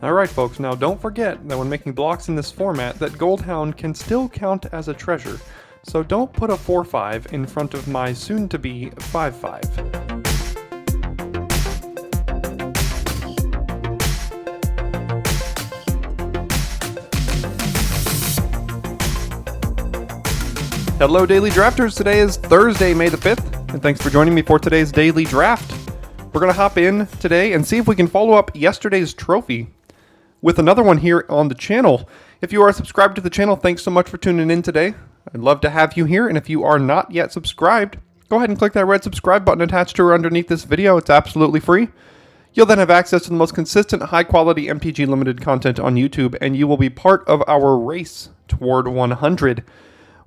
Alright folks, now don't forget that when making blocks in this format that Goldhound can still count as a treasure, so don't put a 4-5 in front of my soon-to-be 5-5. Hello Daily Drafters, today is Thursday, May the 5th, and thanks for joining me for today's Daily Draft. We're going to hop in today and see if we can follow up yesterday's trophy with another one here on the channel. If you are subscribed to the channel, thanks so much for tuning in today. I'd love to have you here, and if you are not yet subscribed, go ahead and click that red subscribe button attached to or underneath this video. It's absolutely free. You'll then have access to the most consistent, high-quality MTG Limited content on YouTube, and you will be part of our race toward 100.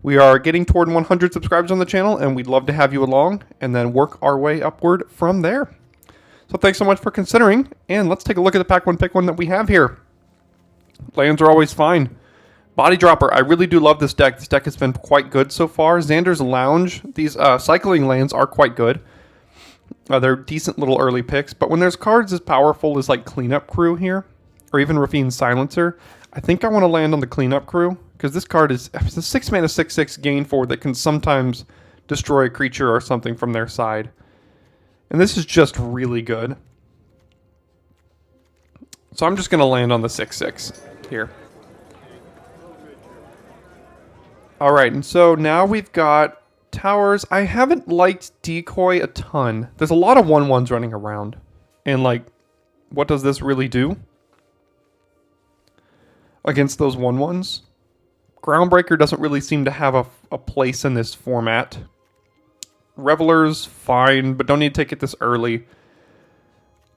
We are getting toward 100 subscribers on the channel, and we'd love to have you along, and then work our way upward from there. So thanks so much for considering, and let's take a look at the pack one pick one that we have here. Lands are always fine. Body Dropper, I really do love this deck. This deck has been quite good so far. Xander's Lounge, these cycling lands are quite good. They're decent little early picks, but when there's cards as powerful as like Cleanup Crew here, or even Rafine's Silencer, I think I want to land on the Cleanup Crew, because this card is a 6-mana 6/6 gain 4 that can sometimes destroy a creature or something from their side. And this is just really good. So I'm just going to land on the 6/6 here. Alright, and so now we've got towers. I haven't liked Decoy a ton. There's a lot of 1/1s running around. And like, what does this really do against those 1/1s? Groundbreaker doesn't really seem to have a place in this format. Revelers, fine, but don't need to take it this early.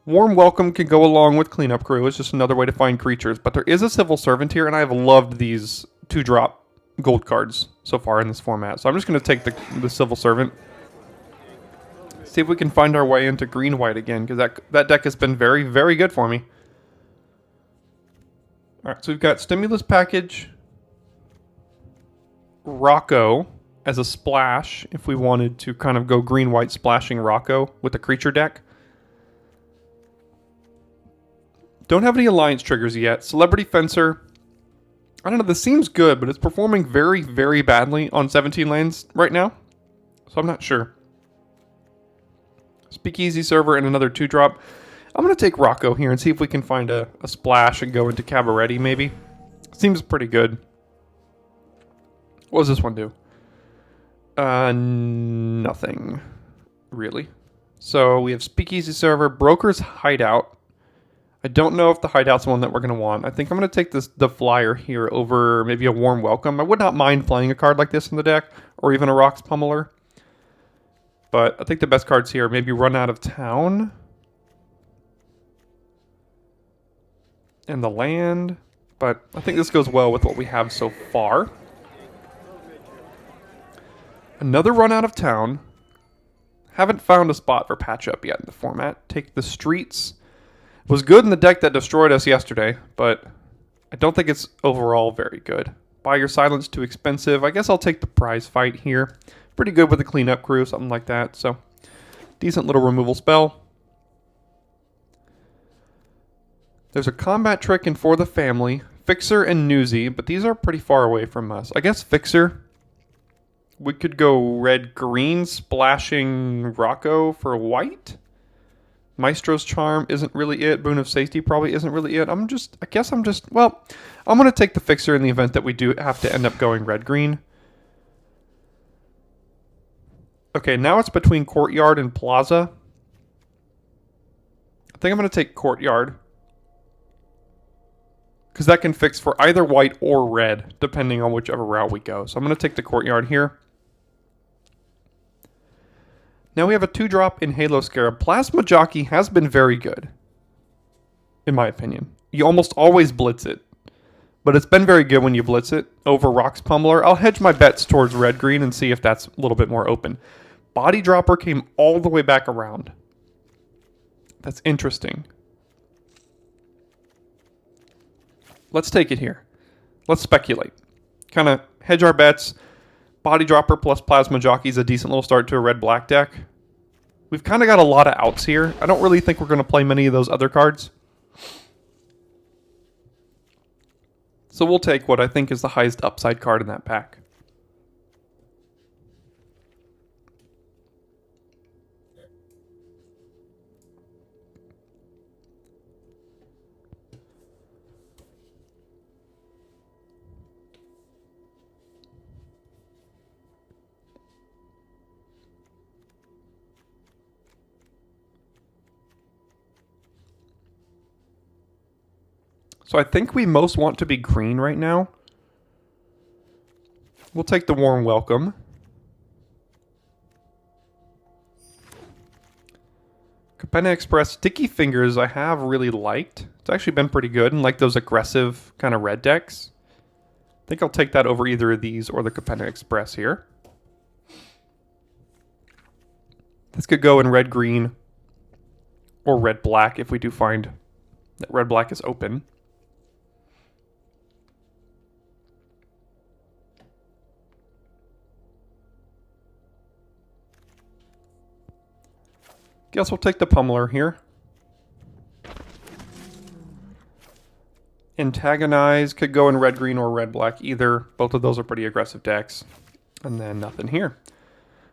Warm Welcome can go along with Cleanup Crew. It's just another way to find creatures. But there is a Civil Servant here, and I have loved these 2-drop gold cards so far in this format. So I'm just going to take the Civil Servant. See if we can find our way into green-white again, because that deck has been very, very good for me. Alright, so we've got Stimulus Package, Rocco as a splash, if we wanted to kind of go green-white splashing Rocco with a creature deck. Don't have any alliance triggers yet. Celebrity Fencer, I don't know, this seems good, but it's performing very, very badly on 17 lanes right now. So I'm not sure. Speakeasy Server and another 2-drop. I'm going to take Rocco here and see if we can find a splash and go into Cabaret maybe. Seems pretty good. What does this one do? Nothing, really. So we have Speakeasy Server, Broker's Hideout. I don't know if the Hideout's the one that we're going to want. I think I'm going to take the Flyer here over maybe a Warm Welcome. I would not mind playing a card like this in the deck, or even a Rocks Pummeler. But I think the best cards here are maybe Run Out of Town. And the land. But I think this goes well with what we have so far. Another Run Out of Town. Haven't found a spot for patch up yet in the format. Take the Streets. Was good in the deck that destroyed us yesterday, but I don't think it's overall very good. Buy Your Silence, too expensive. I guess I'll take the Prize Fight here. Pretty good with the Cleanup Crew, something like that. So, decent little removal spell. There's a Combat Trick in For the Family. Fixer and Newsy, but these are pretty far away from us. I guess Fixer. We could go red-green, splashing Rocco for white. Maestro's Charm isn't really it. Boon of Safety probably isn't really it. I'm going to take the Fixer in the event that we do have to end up going red-green. Okay, now it's between Courtyard and Plaza. I think I'm going to take Courtyard, because that can fix for either white or red, depending on whichever route we go. So I'm going to take the Courtyard here. Now we have a 2-drop in Halo Scarab. Plasma Jockey has been very good, in my opinion. You almost always blitz it, but it's been very good when you blitz it over Rocks Pummeler. I'll hedge my bets towards red-green and see if that's a little bit more open. Body Dropper came all the way back around. That's interesting. Let's take it here. Let's speculate. Kind of hedge our bets. Body Dropper plus Plasma Jockey is a decent little start to a red-black deck. We've kind of got a lot of outs here. I don't really think we're going to play many of those other cards. So we'll take what I think is the highest upside card in that pack. So I think we most want to be green right now. We'll take the Warm Welcome. Capenna Express Sticky Fingers I have really liked. It's actually been pretty good and like those aggressive kind of red decks. I think I'll take that over either of these or the Capenna Express here. This could go in red-green or red-black if we do find that red-black is open. Guess we'll take the Pummeler here. Antagonize could go in red-green or red-black either. Both of those are pretty aggressive decks. And then nothing here.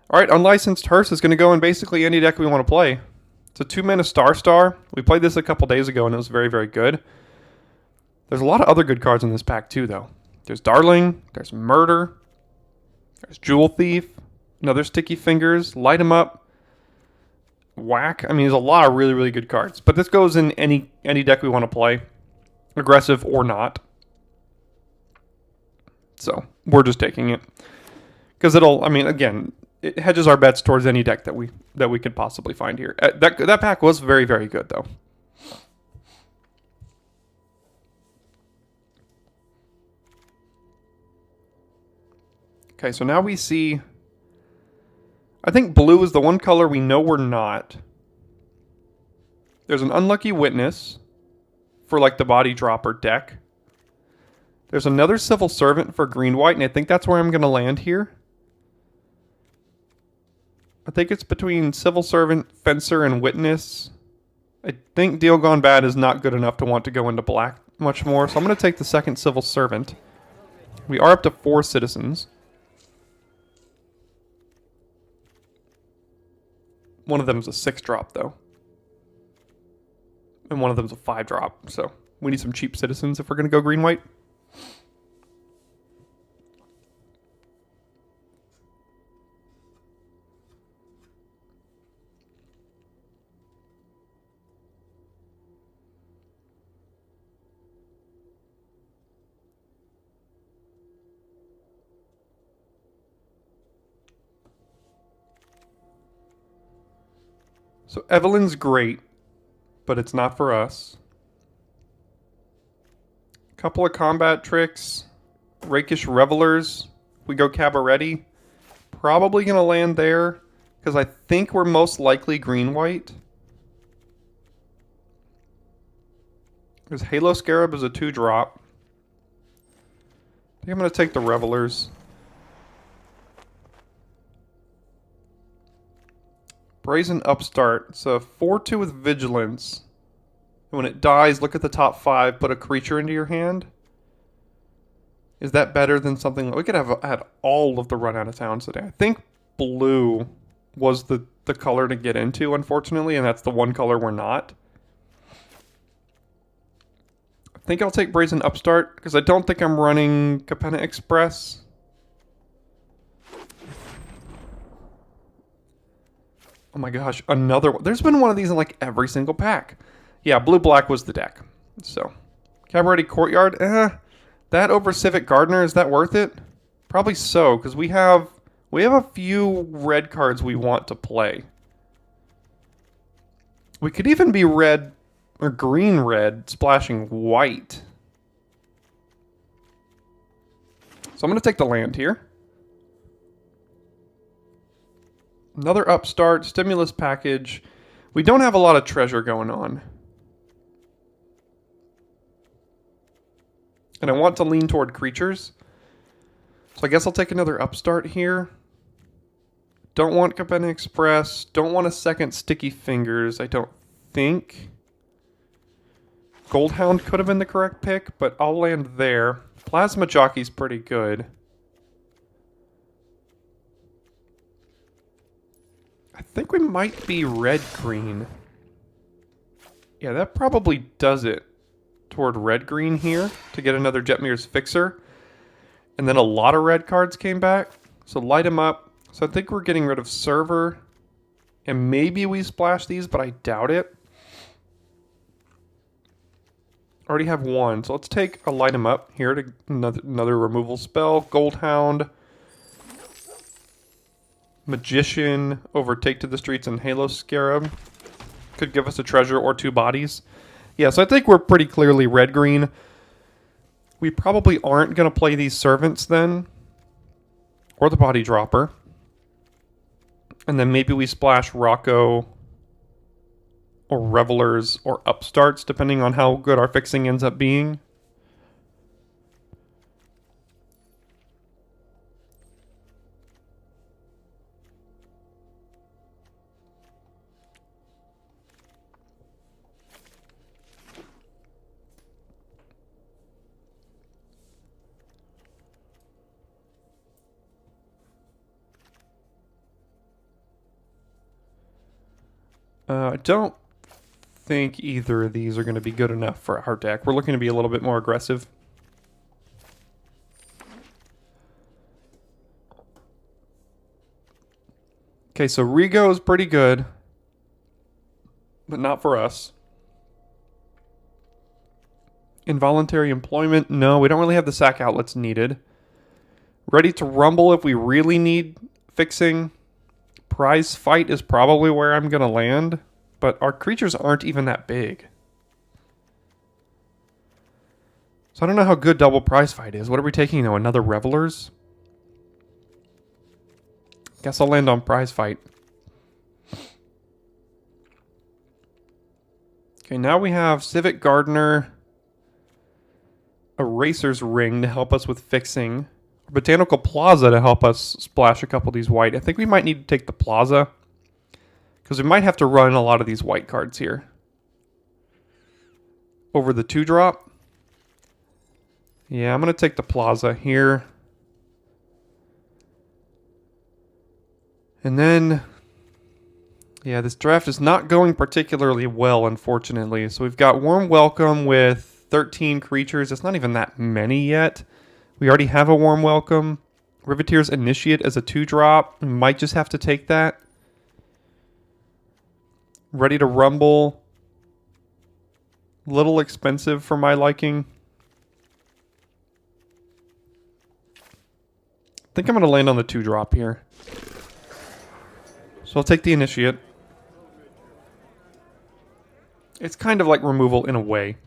Alright, Unlicensed Hearse is going to go in basically any deck we want to play. It's a 2-mana Star. We played this a couple days ago and it was very, very good. There's a lot of other good cards in this pack too, though. There's Darling, there's Murder, there's Jewel Thief, another Sticky Fingers, Light 'em Up, Whack. I mean, there's a lot of really, really good cards. But this goes in any deck we want to play, aggressive or not. So, we're just taking it. Because it'll, I mean, again, it hedges our bets towards any deck that we could possibly find here. That pack was very, very good, though. Okay, so now we see... I think blue is the one color we know we're not. There's an Unlucky Witness for like the body dropper deck. There's another Civil Servant for green-white, and I think that's where I'm going to land here. I think it's between Civil Servant, Fencer, and Witness. I think Deal Gone Bad is not good enough to want to go into black much more, so I'm going to take the second Civil Servant. We are up to 4 citizens. One of them is a 6-drop, though. And one of them is a 5-drop, so we need some cheap citizens if we're going to go green-white. So Evelyn's great, but it's not for us. Couple of combat tricks. Rakish Revelers. We go Cabaretti. Probably going to land there, because I think we're most likely green-white. There's Halo Scarab as a 2-drop. I think I'm going to take the Revelers. Brazen Upstart. It's a 4/2 with Vigilance. When it dies, look at the top 5, put a creature into your hand. Is that better than something... We could have had all of the run out of towns today. I think blue was the color to get into, unfortunately, and that's the one color we're not. I think I'll take Brazen Upstart, because I don't think I'm running Capenna Express. Oh my gosh, another one. There's been one of these in like every single pack. Yeah, blue-black was the deck. So, Cabaret Courtyard, that over Civic Gardener, is that worth it? Probably so, because we have a few red cards we want to play. We could even be red or green-red splashing white. So I'm going to take the land here. Another Upstart, Stimulus Package. We don't have a lot of treasure going on. And I want to lean toward creatures. So I guess I'll take another Upstart here. Don't want Capenna Express. Don't want a second Sticky Fingers, I don't think. Goldhound could have been the correct pick, but I'll land there. Plasma Jockey's pretty good. I think we might be red-green. Yeah, that probably does it toward red-green here to get another Jetmir's Fixer. And then a lot of red cards came back. So light them up. So I think we're getting rid of Server. And maybe we splash these, but I doubt it. Already have one. So let's take a light them up here to another removal spell. Goldhound. Magician. Overtake to the Streets and Halo Scarab. Could give us a treasure or two bodies. Yeah, so I think we're pretty clearly red-green. We probably aren't going to play these Servants then. Or the Body Dropper. And then maybe we splash Rocco or Revelers or Upstarts, depending on how good our fixing ends up being. I don't think either of these are going to be good enough for our deck. We're looking to be a little bit more aggressive. Okay, so Rigo is pretty good, but not for us. Involuntary Employment, no, we don't really have the sack outlets needed. Ready to Rumble if we really need fixing. Prize Fight is probably where I'm going to land, but our creatures aren't even that big. So I don't know how good Double Prize Fight is. What are we taking now? Another Revelers? Guess I'll land on Prize Fight. Okay, now we have Civic Gardener, Eraser's Ring to help us with fixing, Botanical Plaza to help us splash a couple of these white. I think we might need to take the Plaza, because we might have to run a lot of these white cards here. Over the 2-drop. Yeah, I'm going to take the Plaza here. And then, yeah, this draft is not going particularly well, unfortunately. So we've got Warm Welcome with 13 creatures. It's not even that many yet. We already have a Warm Welcome. Riveteer's Initiate as a 2-drop. We might just have to take that. Ready to Rumble. Little expensive for my liking. I think I'm going to land on the 2-drop here. So I'll take the Initiate. It's kind of like removal in a way.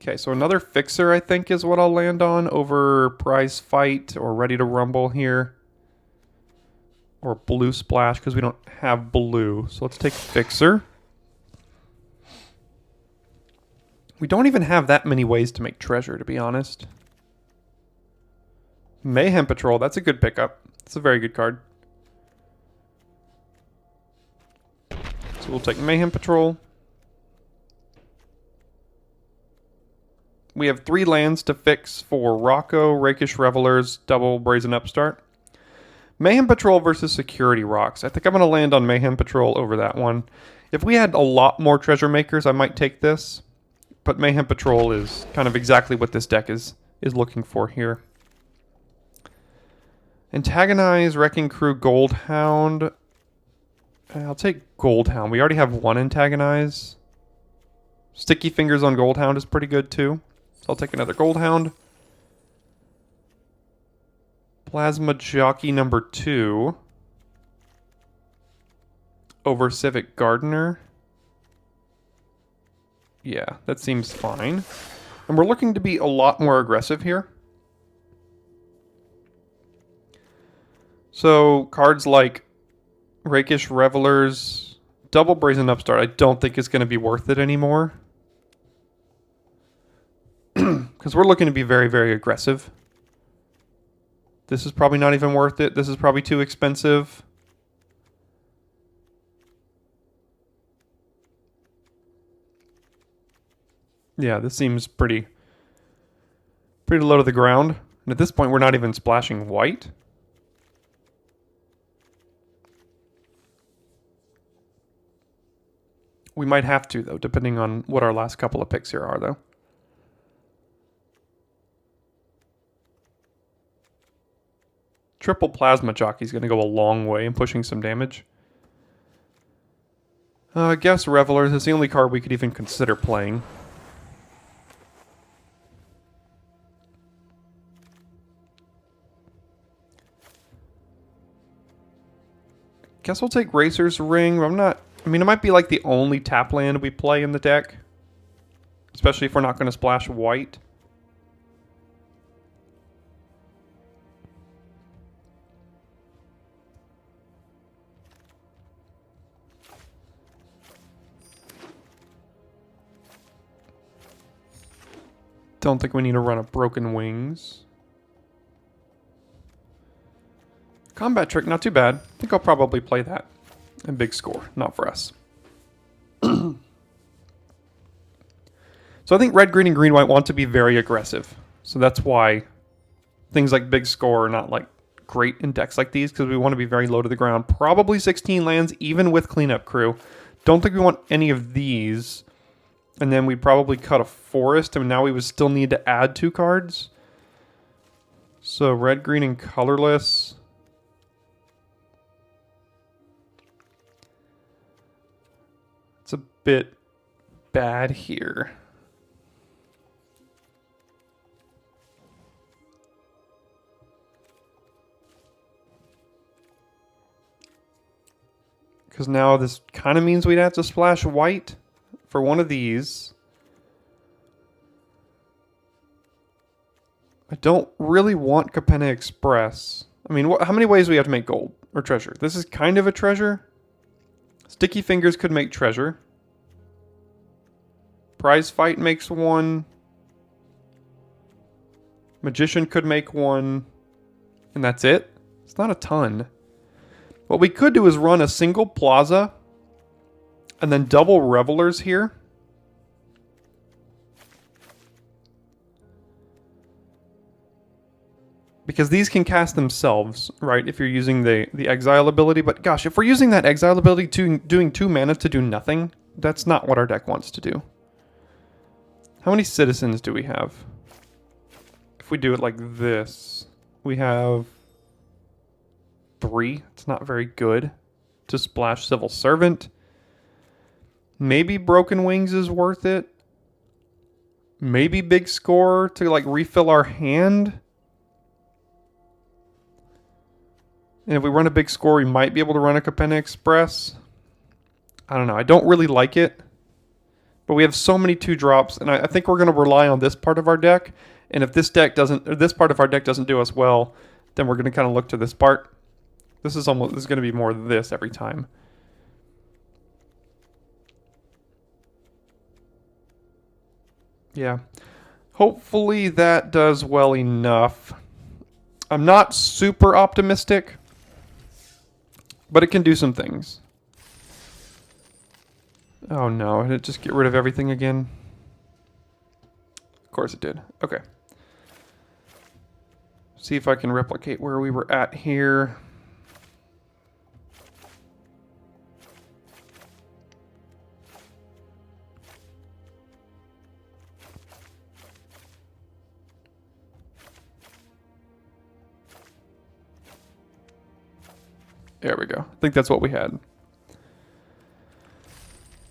Okay, so another Fixer, I think, is what I'll land on over Prize Fight or Ready to Rumble here. Or Blue Splash, because we don't have blue. So let's take Fixer. We don't even have that many ways to make treasure, to be honest. Mayhem Patrol, that's a good pickup. It's a very good card. So we'll take Mayhem Patrol. We have 3 lands to fix for Rocco, Rakish Revelers, Double Brazen Upstart. Mayhem Patrol versus Security Rocks. I think I'm going to land on Mayhem Patrol over that one. If we had a lot more Treasure Makers, I might take this. But Mayhem Patrol is kind of exactly what this deck is looking for here. Antagonize, Wrecking Crew, Goldhound. I'll take Goldhound. We already have one Antagonize. Sticky Fingers on Goldhound is pretty good too. So I'll take another Goldhound. Plasma Jockey number 2 over Civic Gardener. Yeah, that seems fine. And we're looking to be a lot more aggressive here. So cards like Rakish Revelers, Double Brazen Upstart, I don't think is going to be worth it anymore. Because we're looking to be very, very aggressive. This is probably not even worth it. This is probably too expensive. Yeah, this seems pretty pretty low to the ground. And at this point, we're not even splashing white. We might have to, though, depending on what our last couple of picks here are, though. Triple Plasma Jockey is going to go a long way in pushing some damage. I guess Revelers is the only card we could even consider playing. Guess we'll take Racer's Ring. I'm not... I mean, it might be like the only tap land we play in the deck. Especially if we're not going to splash white. Don't think we need to run a Broken Wings. Combat Trick, not too bad. I think I'll probably play that. And Big Score, not for us. So I think red, green, and green, white want to be very aggressive. So that's why things like Big Score are not like great in decks like these, because we want to be very low to the ground. Probably 16 lands, even with Cleanup Crew. Don't think we want any of these. And then we'd probably cut a forest, and now we would still need to add 2 cards. So red, green, and colorless. It's a bit bad here. Because now this kind of means we'd have to splash white for one of these. I don't really want Capenna Express. I mean, how many ways do we have to make gold or treasure? This is kind of a treasure. Sticky Fingers could make treasure. Prize Fight makes one. Magician could make one. And that's it. It's not a ton. What we could do is run a single Plaza and then double Revelers here. Because these can cast themselves, right, if you're using the Exile ability. But gosh, if we're using that Exile ability doing 2 mana to do nothing, that's not what our deck wants to do. How many citizens do we have? If we do it like this, we have 3. It's not very good to splash Civil Servant. Maybe Broken Wings is worth it. Maybe Big Score to like refill our hand. And if we run a Big Score, we might be able to run a Capenna Express. I don't know. I don't really like it. But we have so many 2-drops, and I think we're going to rely on this part of our deck. And if this deck doesn't, or this part of our deck doesn't do us well, then we're going to kind of look to this part. This is going to be more this every time. Yeah. Hopefully that does well enough. I'm not super optimistic, but it can do some things. Oh no, did it just get rid of everything again? Of course it did. Okay. See if I can replicate where we were at here. There we go. I think that's what we had.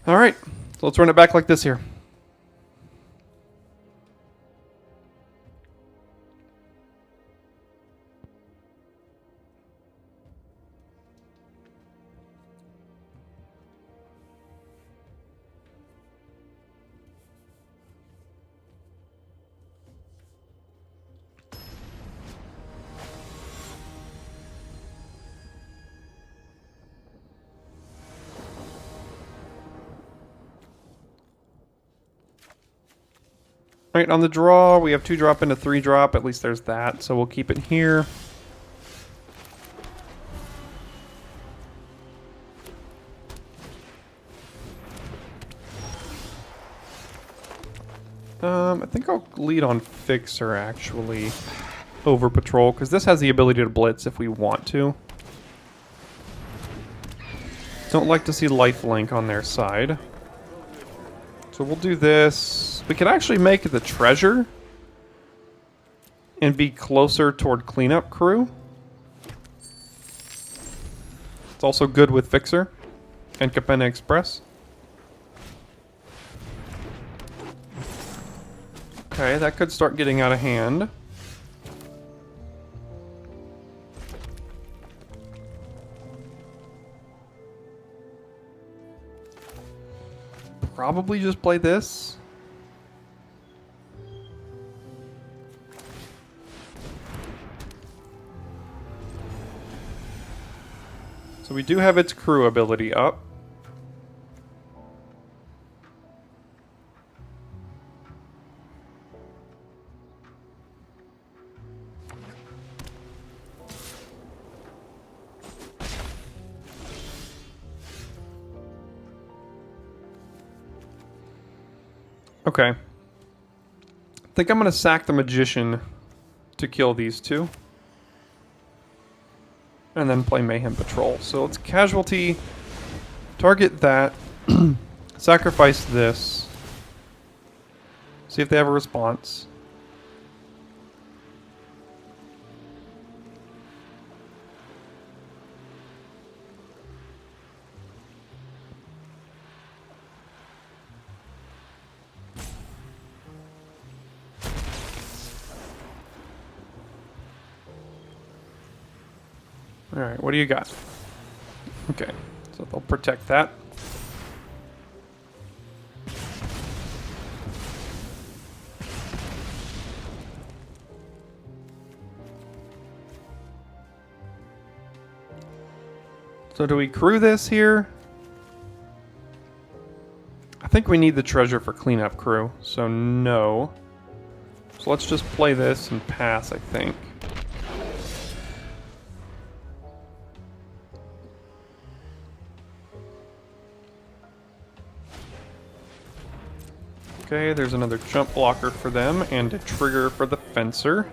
All right, so let's run it back like this here. All right, on the draw, we have 2-drop into 3-drop. At least there's that, so we'll keep it here. I think I'll lead on Fixer, actually, over Patrol, because this has the ability to blitz if we want to. Don't like to see lifelink on their side. So we'll do this. We could actually make the treasure and be closer toward cleanup crew. It's also good with Fixer and Capenna Express. Okay, that could start getting out of hand. Probably just play this. So we do have its crew ability up. Okay. I think I'm going to sack the Magician to kill these two. And then play Mayhem Patrol. So let's casualty, target that, sacrifice this, see if they have a response. Alright, what do you got? Okay, so they'll protect that. So do we crew this here? I think we need the treasure for cleanup crew, so no. So let's just play this and pass, I think. Okay, there's another jump blocker for them and a trigger for the fencer.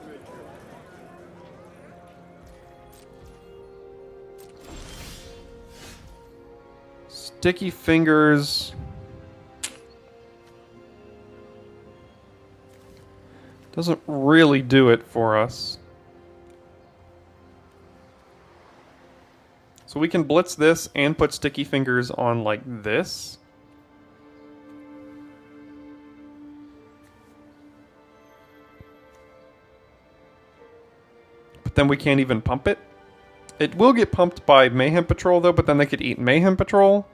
Sticky fingers. Doesn't really do it for us. So we can blitz this and put sticky fingers on like this. But then we can't even pump it. It will get pumped by Mayhem Patrol though, but then they could eat Mayhem Patrol.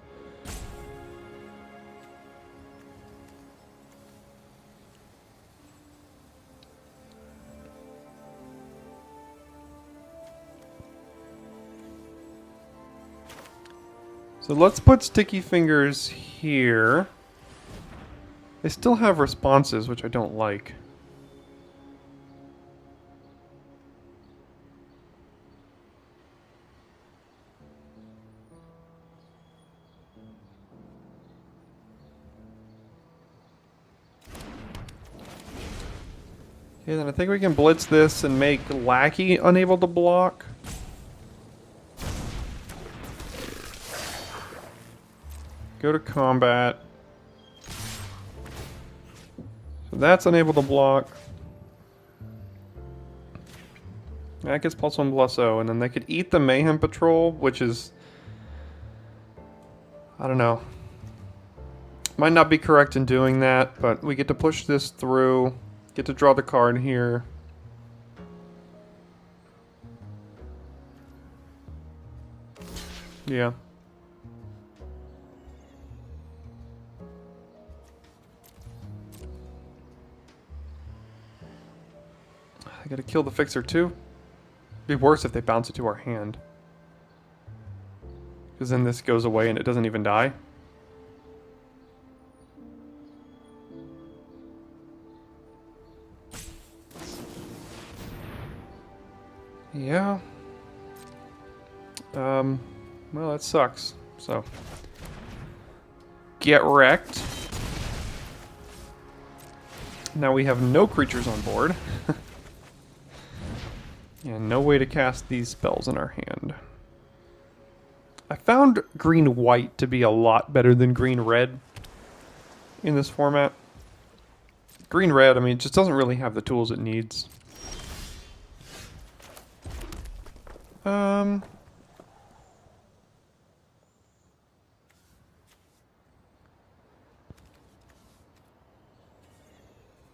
So let's put sticky fingers here. They still have responses, which I don't like. Okay, then I think we can blitz this and make Lackey unable to block. Go to combat. So that's unable to block. That gets +1/+0, and then they could eat the Mayhem Patrol, which is... I don't know. Might not be correct in doing that, but we get to push this through. Get to draw the card here. Yeah. I gotta kill the fixer too. It'd be worse if they bounce it to our hand. Because then this goes away and it doesn't even die. Yeah. Well, that sucks. So, get wrecked. Now we have no creatures on board. And no way to cast these spells in our hand. I found green-white to be a lot better than green-red in this format. Green-red, I mean, it just doesn't really have the tools it needs.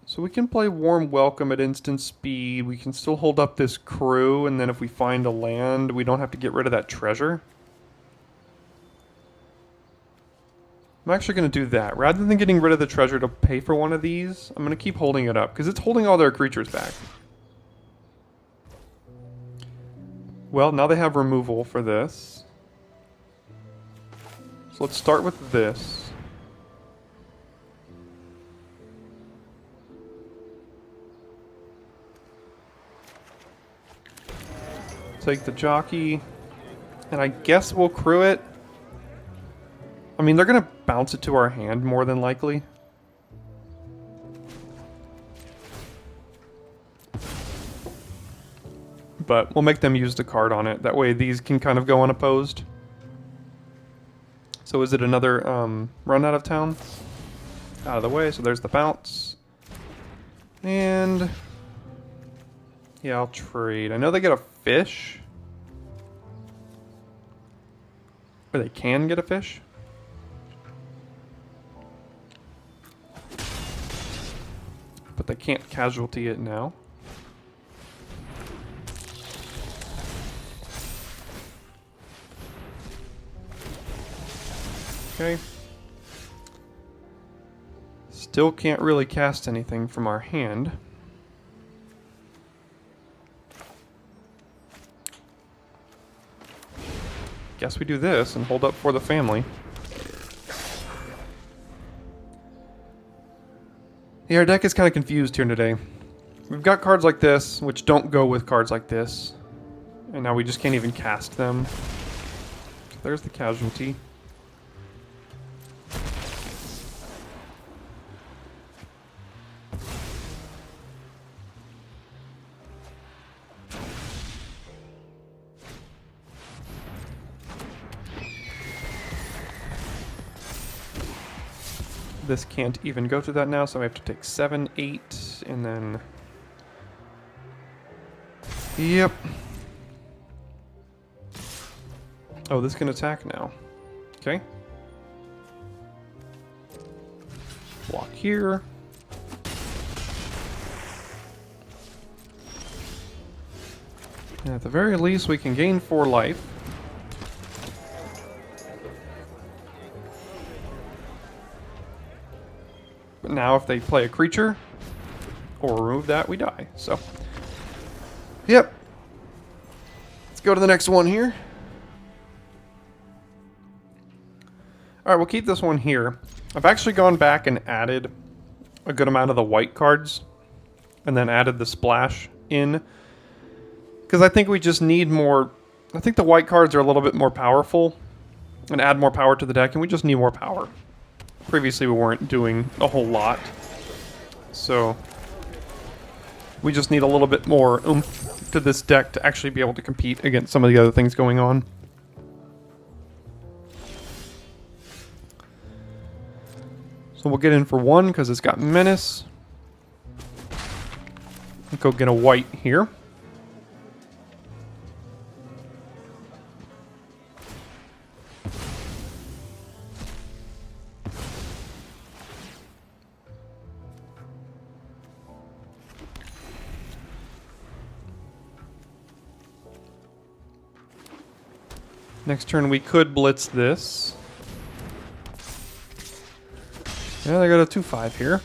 So we can play Warm Welcome at instant speed. We can still hold up this crew, and then if we find a land, we don't have to get rid of that treasure. I'm actually going to do that. Rather than getting rid of the treasure to pay for one of these, I'm going to keep holding it up, because it's holding all their creatures back. Well, now they have removal for this. So let's start with this. Take the jockey, and I guess we'll crew it. I mean, they're going to bounce it to our hand more than likely. But we'll make them use the card on it. That way these can kind of go unopposed. So is it another run out of town? Out of the way, so there's the bounce. And yeah, I'll trade. I know they get a fish. Or they can get a fish. But they can't casualty it now. Okay. Still can't really cast anything from our hand. Guess we do this and hold up for the family. Yeah, our deck is kind of confused here today. We've got cards like this, which don't go with cards like this. And now we just can't even cast them. There's the casualty. This can't even go through that now, so I have to take 7, 8, and then... Yep. Oh, this can attack now. Okay. Block here. And at the very least, we can gain 4 life. But now if they play a creature or remove that, we die. So, yep. Let's go to the next one here. Alright, we'll keep this one here. I've actually gone back and added a good amount of the white cards. And then added the splash in. Because I think we just need more... I think the white cards are a little bit more powerful. And add more power to the deck, and we just need more power. Previously we weren't doing a whole lot. So... we just need a little bit more oomph to this deck to actually be able to compete against some of the other things going on. So we'll get in for 1 because it's got Menace. Go get a white here. Next turn we could blitz this. Yeah, they got a 2/5 here.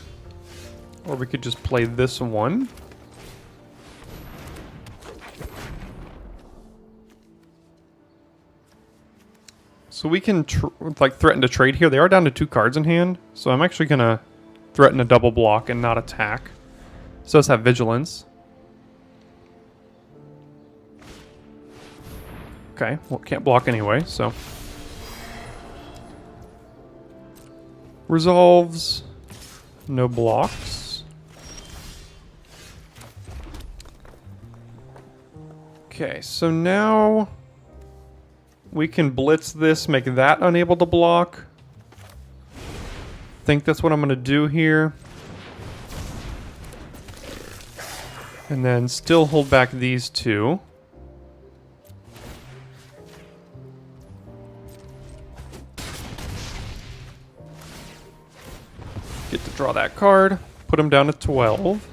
Or we could just play this one. So we can like threaten to trade here. They are down to 2 cards in hand, so I'm actually gonna threaten a double block and not attack. So let's have vigilance. Okay, well, can't block anyway, so. Resolves. No blocks. Okay, so now we can blitz this, make that unable to block. Think that's what I'm going to do here. And then still hold back these two. Get to draw that card. Put him down to 12.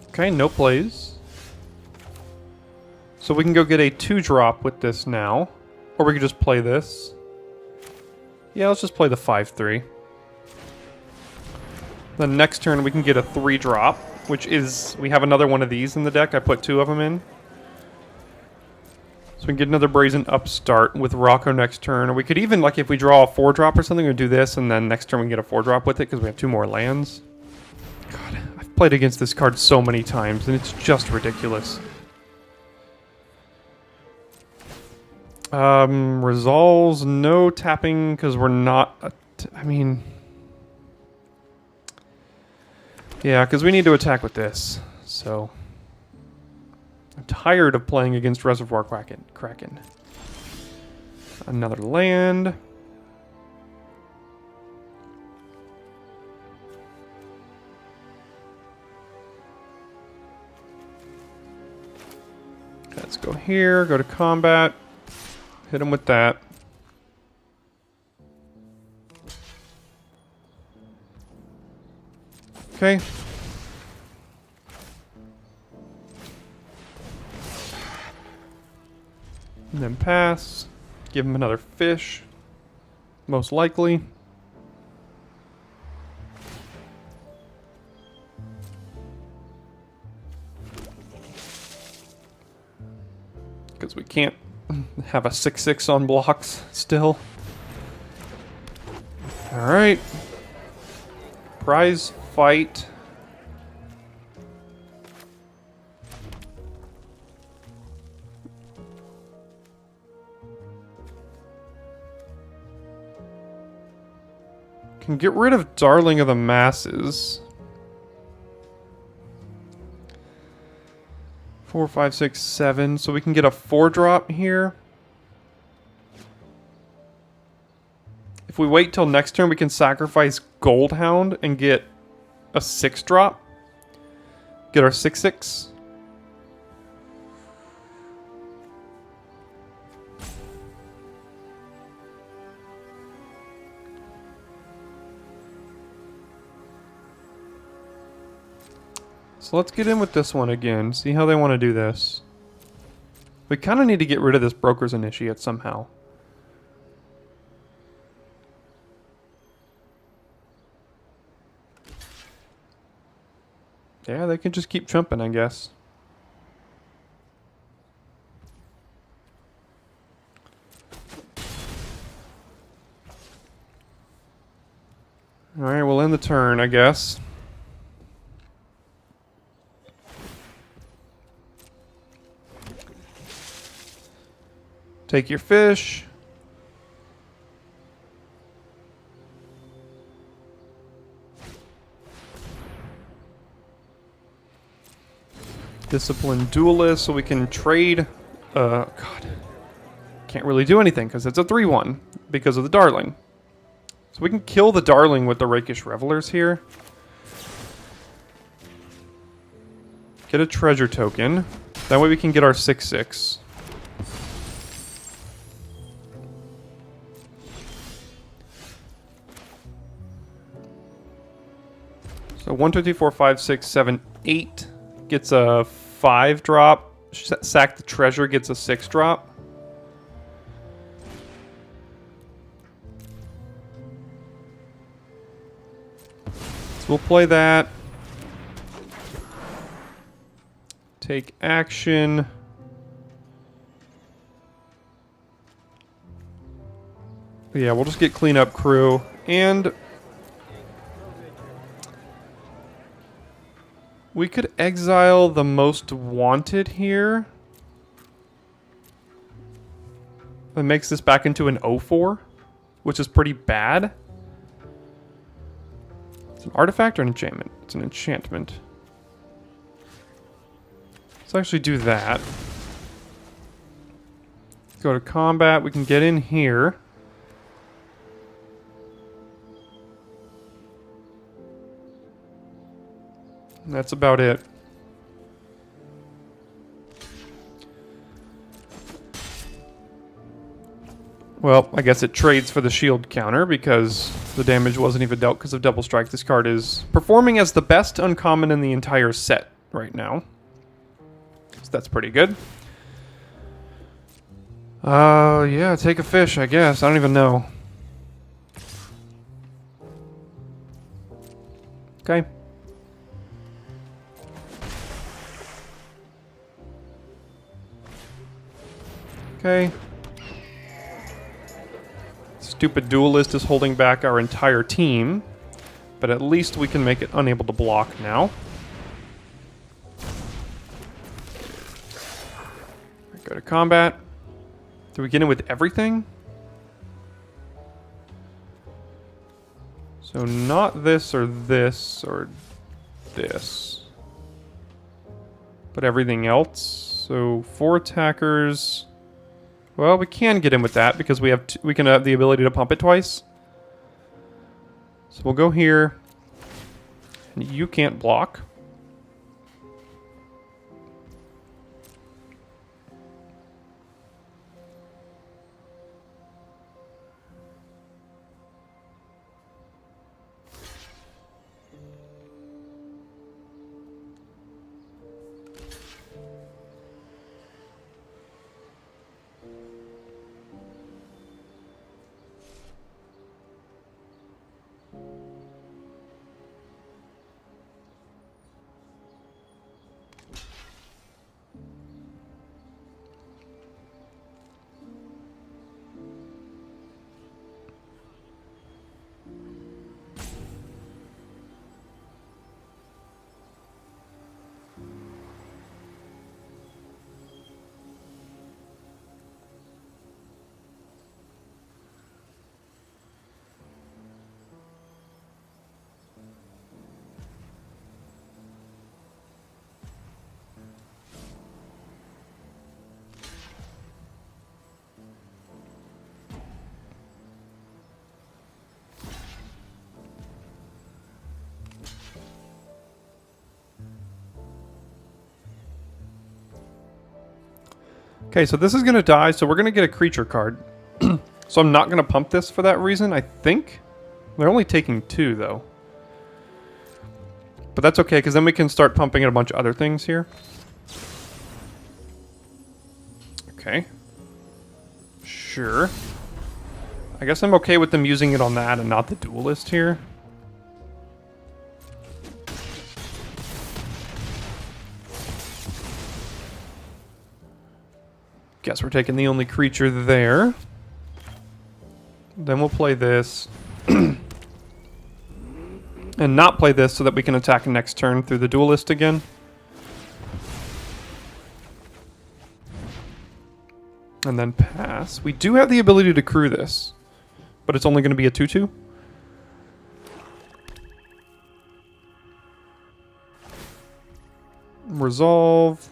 Okay, no plays. So we can go get a 2-drop with this now. Or we could just play this. Yeah, let's just play the 5-3. Then next turn we can get a 3-drop, which is... we have another one of these in the deck. I put 2 of them in. So we can get another Brazen Upstart with Rocco next turn. Or we could even, like, if we draw a 4-drop or something, we do this, and then next turn we can get a 4-drop with it because we have 2 more lands. God, I've played against this card so many times, and it's just ridiculous. Resolves, no tapping, because we're not... I mean... yeah, because we need to attack with this, so... I'm tired of playing against Reservoir Kraken. Another land. Let's go here, go to combat. Hit him with that. Okay. And then pass. Give him another fish. Most likely. Because we can't have a 6/6 on blocks still. Alright. Prize fight. Can get rid of Darling of the Masses. 4, 5, 6, 7. So we can get a 4-drop here. If we wait till next turn, we can sacrifice Goldhound and get a 6-drop. Get our 6/6. So let's get in with this one again. See how they want to do this. We kind of need to get rid of this Broker's Initiate somehow. Yeah, they can just keep trumping, I guess. Alright, we'll end the turn, I guess. Take your fish. Disciplined Duelist, so we can trade. God. Can't really do anything because it's a 3/1 because of the Darling. So we can kill the Darling with the Rakish Revelers here. Get a treasure token. That way we can get our 6/6. So 1, 2, 3, 4, 5, 6, 7, 8 gets a 5-drop. Sack the treasure gets a 6-drop. So we'll play that. Take action. Yeah, we'll just get cleanup crew. And We could exile the most wanted here. That makes this back into an 0-4, which is pretty bad. It's an artifact or an enchantment? It's an enchantment. Let's actually do that. Go to combat. We can get in here. And that's about it. Well, I guess it trades for the shield counter because the damage wasn't even dealt because of Double Strike. This card is performing as the best uncommon in the entire set right now. So that's pretty good. Yeah, take a fish, I guess. I don't even know. Okay. Okay. Stupid duelist is holding back our entire team, but at least we can make it unable to block now. Go to combat. Do we get in with everything? So not this or this or this, but everything else. So 4 attackers. Well, we can get in with that because we can have the ability to pump it twice. So we'll go here. And you can't block. Okay, so this is going to die, so we're going to get a creature card. So I'm not going to pump this for that reason, I think. They're only taking 2, though. But that's okay, because then we can start pumping in a bunch of other things here. Okay. Sure. I guess I'm okay with them using it on that and not the duelist here. Guess we're taking the only creature there. Then we'll play this. And not play this so that we can attack next turn through the duelist again. And then pass. We do have the ability to crew this, but it's only going to be a 2/2. Resolve.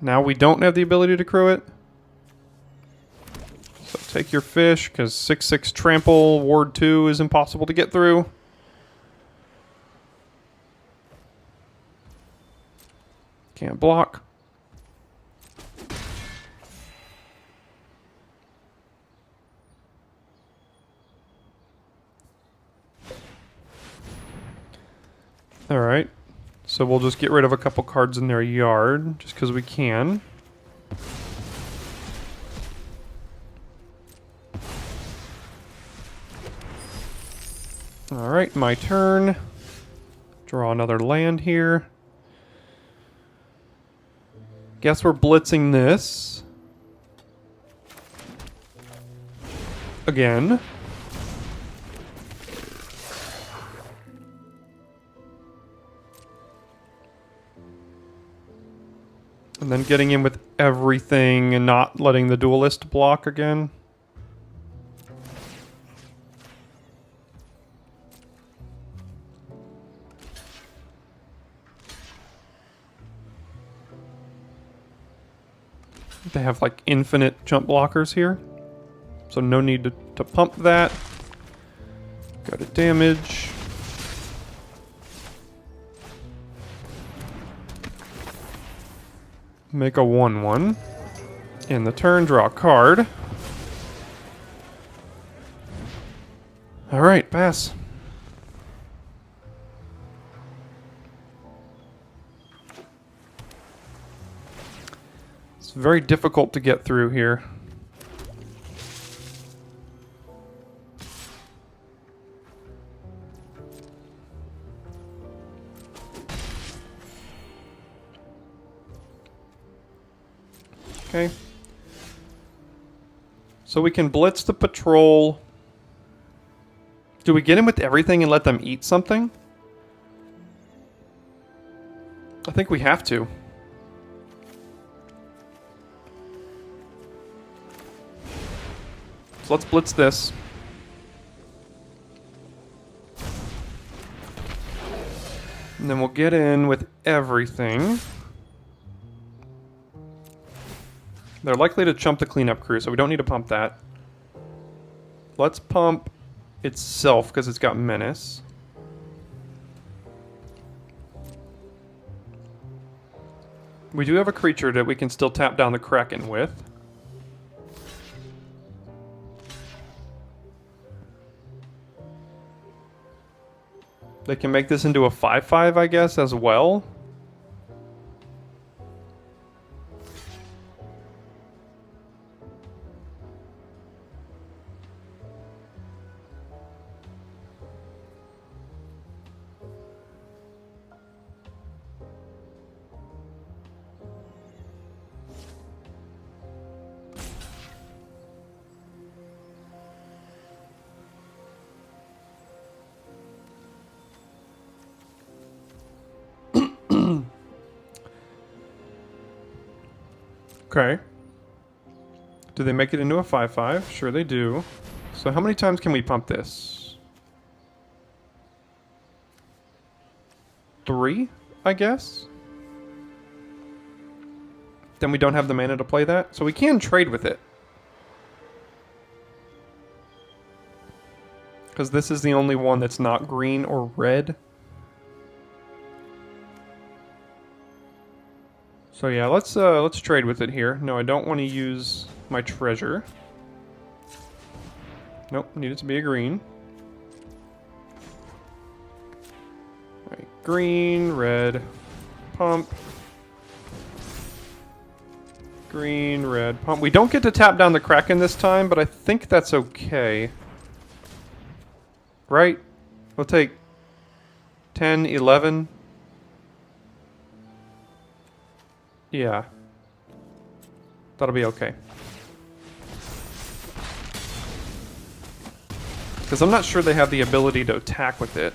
Now we don't have the ability to crew it. So take your fish, because 6/6 trample, ward 2 is impossible to get through. Can't block. Alright. So we'll just get rid of a couple cards in their yard, just because we can. Alright, my turn. Draw another land here. Guess we're blitzing this. Again. And then getting in with everything and not letting the duelist block again. They have like infinite jump blockers here. So no need to pump that. Go to damage. Make a 1/1. In the turn, draw a card. Alright, pass. It's very difficult to get through here. Okay. So we can blitz the patrol. Do we get in with everything and let them eat something? I think we have to. So let's blitz this. And then we'll get in with everything. They're likely to chump the cleanup crew, so we don't need to pump that. Let's pump itself, because it's got menace. We do have a creature that we can still tap down the Kraken with. They can make this into a 5/5, I guess, as well. Okay. Do they make it into a 5/5? Sure they do. So how many times can we pump this? 3, I guess? Then we don't have the mana to play that. So we can trade with it. Because this is the only one that's not green or red. So yeah, let's trade with it here. No, I don't want to use my treasure. Nope, need it to be a green. Alright, green, red, pump. Green, red, pump. We don't get to tap down the Kraken this time, but I think that's okay. Right? We'll take 10, 11. Yeah. That'll be okay. Because I'm not sure they have the ability to attack with it.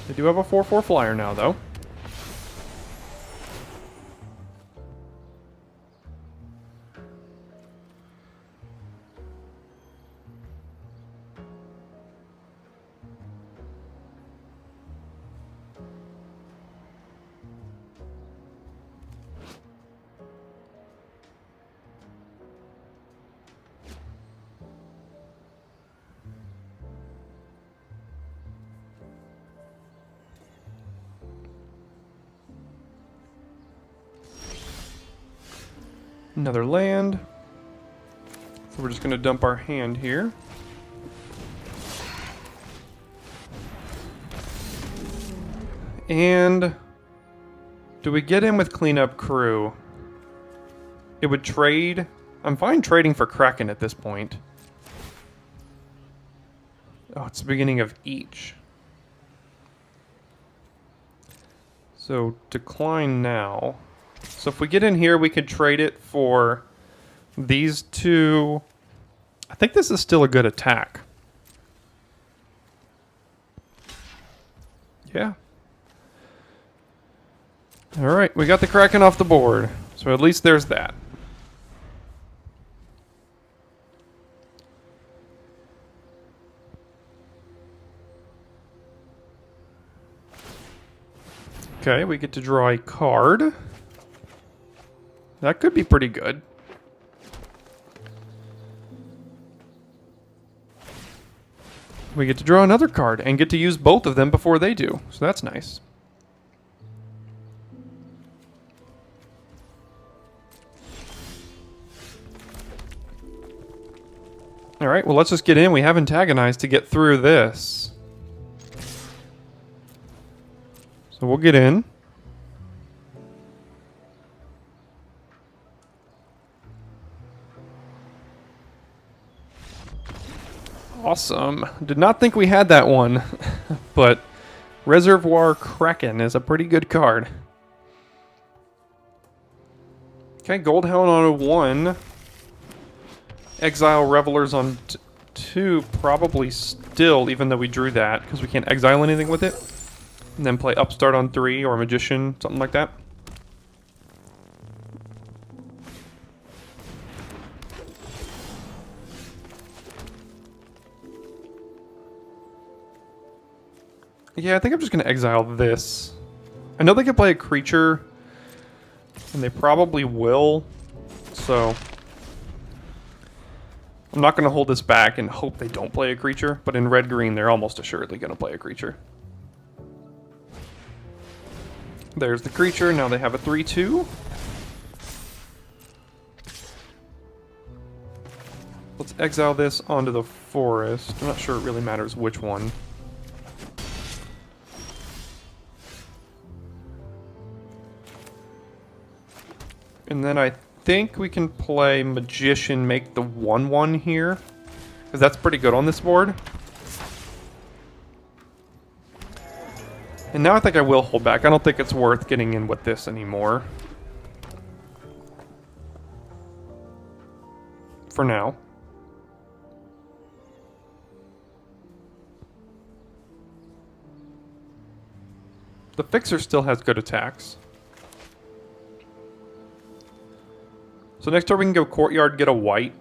They do have a 4/4 flyer now, though. Another land. So we're just going to dump our hand here. And do we get in with cleanup crew? It would trade. I'm fine trading for Kraken at this point. Oh, it's the beginning of each. So decline now. So if we get in here, we could trade it for These two... I think this is still a good attack. Yeah. Alright, we got the Kraken off the board. So at least there's that. Okay, we get to draw a card. That could be pretty good. We get to draw another card and get to use both of them before they do. So that's nice. Alright, well let's just get in. We have antagonized to get through this. So we'll get in. Awesome. Did not think we had that one, but Reservoir Kraken is a pretty good card. Okay, Goldhound on a 1. Exile Revelers on 2, probably still, even though we drew that, because we can't exile anything with it. And then play Upstart on 3, or Magician, something like that. Yeah, I think I'm just going to exile this. I know they can play a creature, and they probably will, so I'm not going to hold this back and hope they don't play a creature, but in red-green, they're almost assuredly going to play a creature. There's the creature, now they have a 3/2. Let's exile this onto the forest. I'm not sure it really matters which one. And then I think we can play Magician, make the 1/1 here, because that's pretty good on this board. And now I think I will hold back. I don't think it's worth getting in with this anymore. For now. The Fixer still has good attacks. So next turn we can go Courtyard, get a white.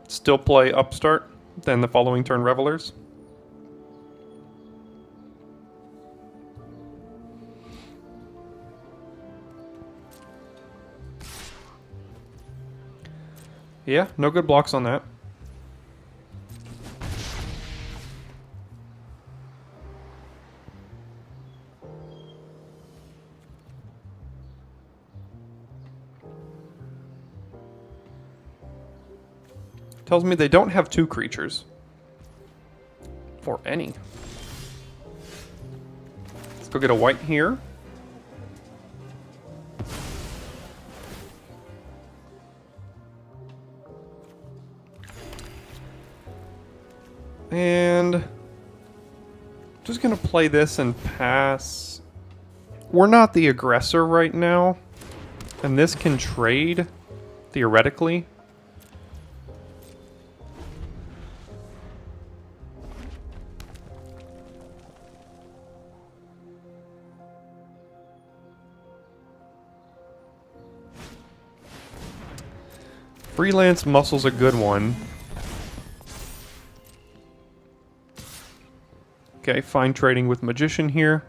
Still play Upstart, then the following turn Revelers. Yeah, no good blocks on that. Tells me they don't have 2 creatures. Or any. Let's go get a white here. And just gonna play this and pass. We're not the aggressor right now, and this can trade, theoretically. Freelance Muscle's a good one. Okay, fine trading with Magician here.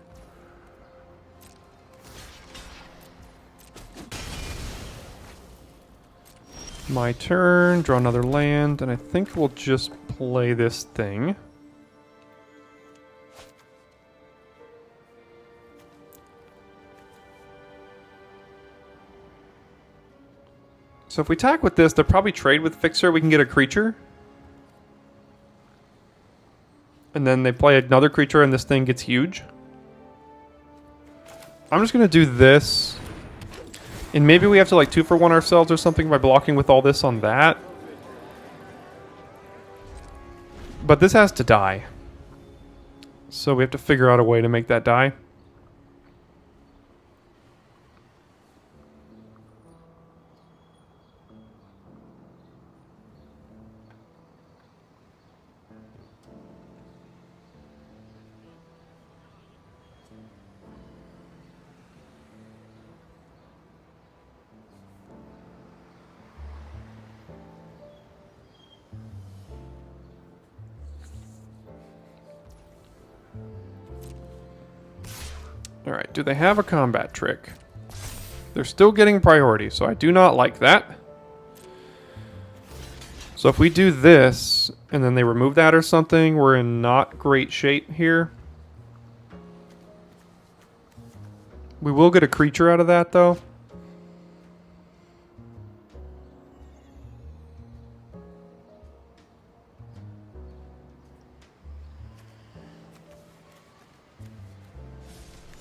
My turn, draw another land, and I think we'll just play this thing. So if we attack with this, they'll probably trade with Fixer, we can get a creature. And then they play another creature and this thing gets huge. I'm just going to do this. And maybe we have to like 2-for-1 ourselves or something by blocking with all this on that. But this has to die. So we have to figure out a way to make that die. Alright, do they have a combat trick? They're still getting priority, so I do not like that. So if we do this, and then they remove that or something, we're in not great shape here. We will get a creature out of that, though.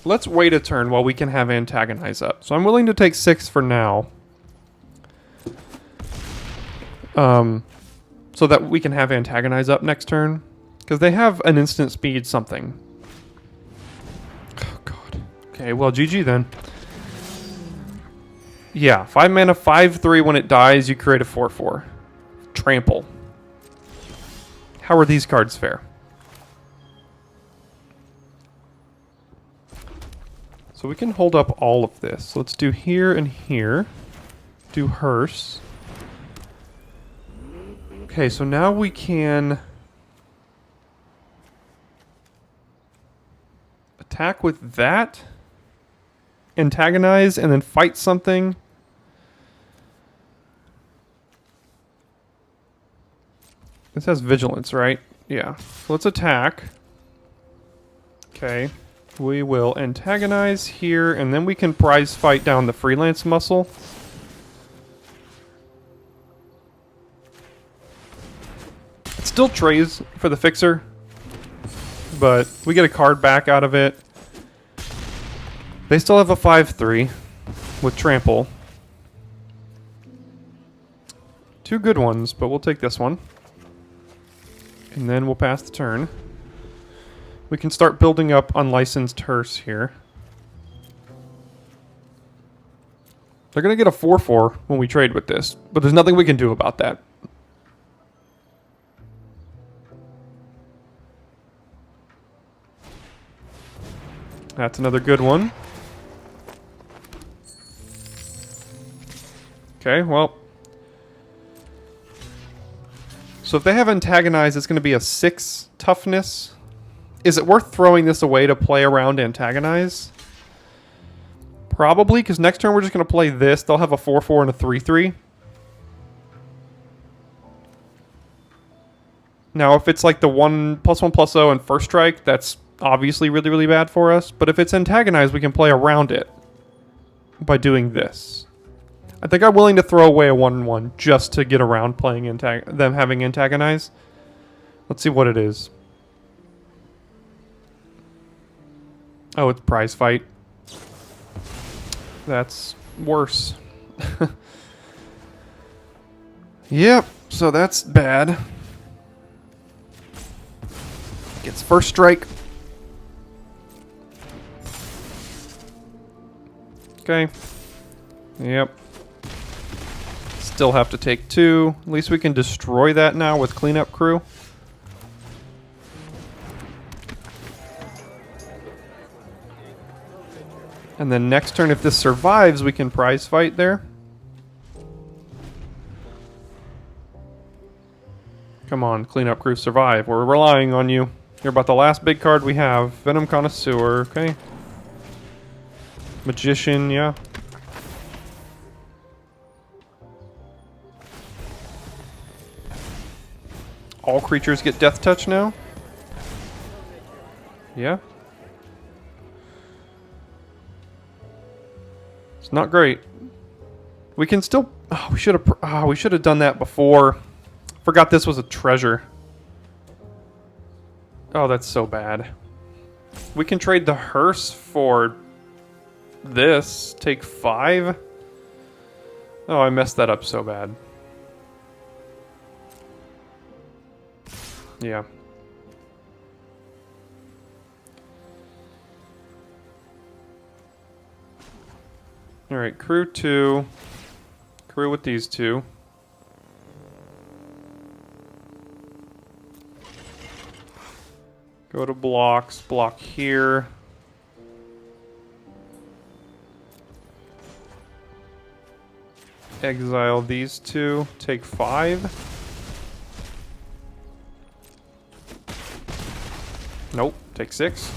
Let's wait a turn while we can have Antagonize up. So I'm willing to take 6 for now. So that we can have Antagonize up next turn. Because they have an instant speed something. Oh, God. Okay, well, GG then. Yeah, 5 mana, 5/3. When it dies, you create a 4/4. Trample. How are these cards fair? So we can hold up all of this. So let's do here and here. Do Hearse. Okay, so now we can attack with that, antagonize, and then fight something. This has vigilance, right? Yeah. So let's attack. Okay. We will antagonize here, and then we can prize fight down the freelance muscle. It still trays for the fixer, but we get a card back out of it. They still have a 5/3 with trample. 2 good ones, but we'll take this one. And then we'll pass the turn. We can start building up unlicensed Hearse here. They're going to get a 4/4 when we trade with this, but there's nothing we can do about that. That's another good one. Okay, well. So if they have Antagonize, it's going to be a 6 toughness. Is it worth throwing this away to play around Antagonize? Probably, because next turn we're just going to play this. They'll have a 4/4 and a 3/3. Now, if it's like the 1+1/+0 and first strike, that's obviously really, really bad for us. But if it's Antagonize, we can play around it by doing this. I think I'm willing to throw away a 1/1 just to get around playing them having Antagonize. Let's see what it is. Oh, it's prize fight. That's worse. Yep, so that's bad. Gets first strike. Okay. Yep. Still have to take 2. At least we can destroy that now with Cleanup Crew. And then next turn, if this survives, we can prize fight there. Come on, Cleanup Crew, survive. We're relying on you. You're about the last big card we have. Venom Connoisseur, okay. Magician, yeah. All creatures get Death Touch now? Yeah. It's not great. We can still... Oh, we should have done that before. Forgot this was a treasure. Oh, that's so bad. We can trade the Hearse for this. Take 5. Oh, I messed that up so bad. Yeah. Alright, crew 2. Crew with these 2. Go to blocks, block here. Exile these 2, take 5. Nope, take 6.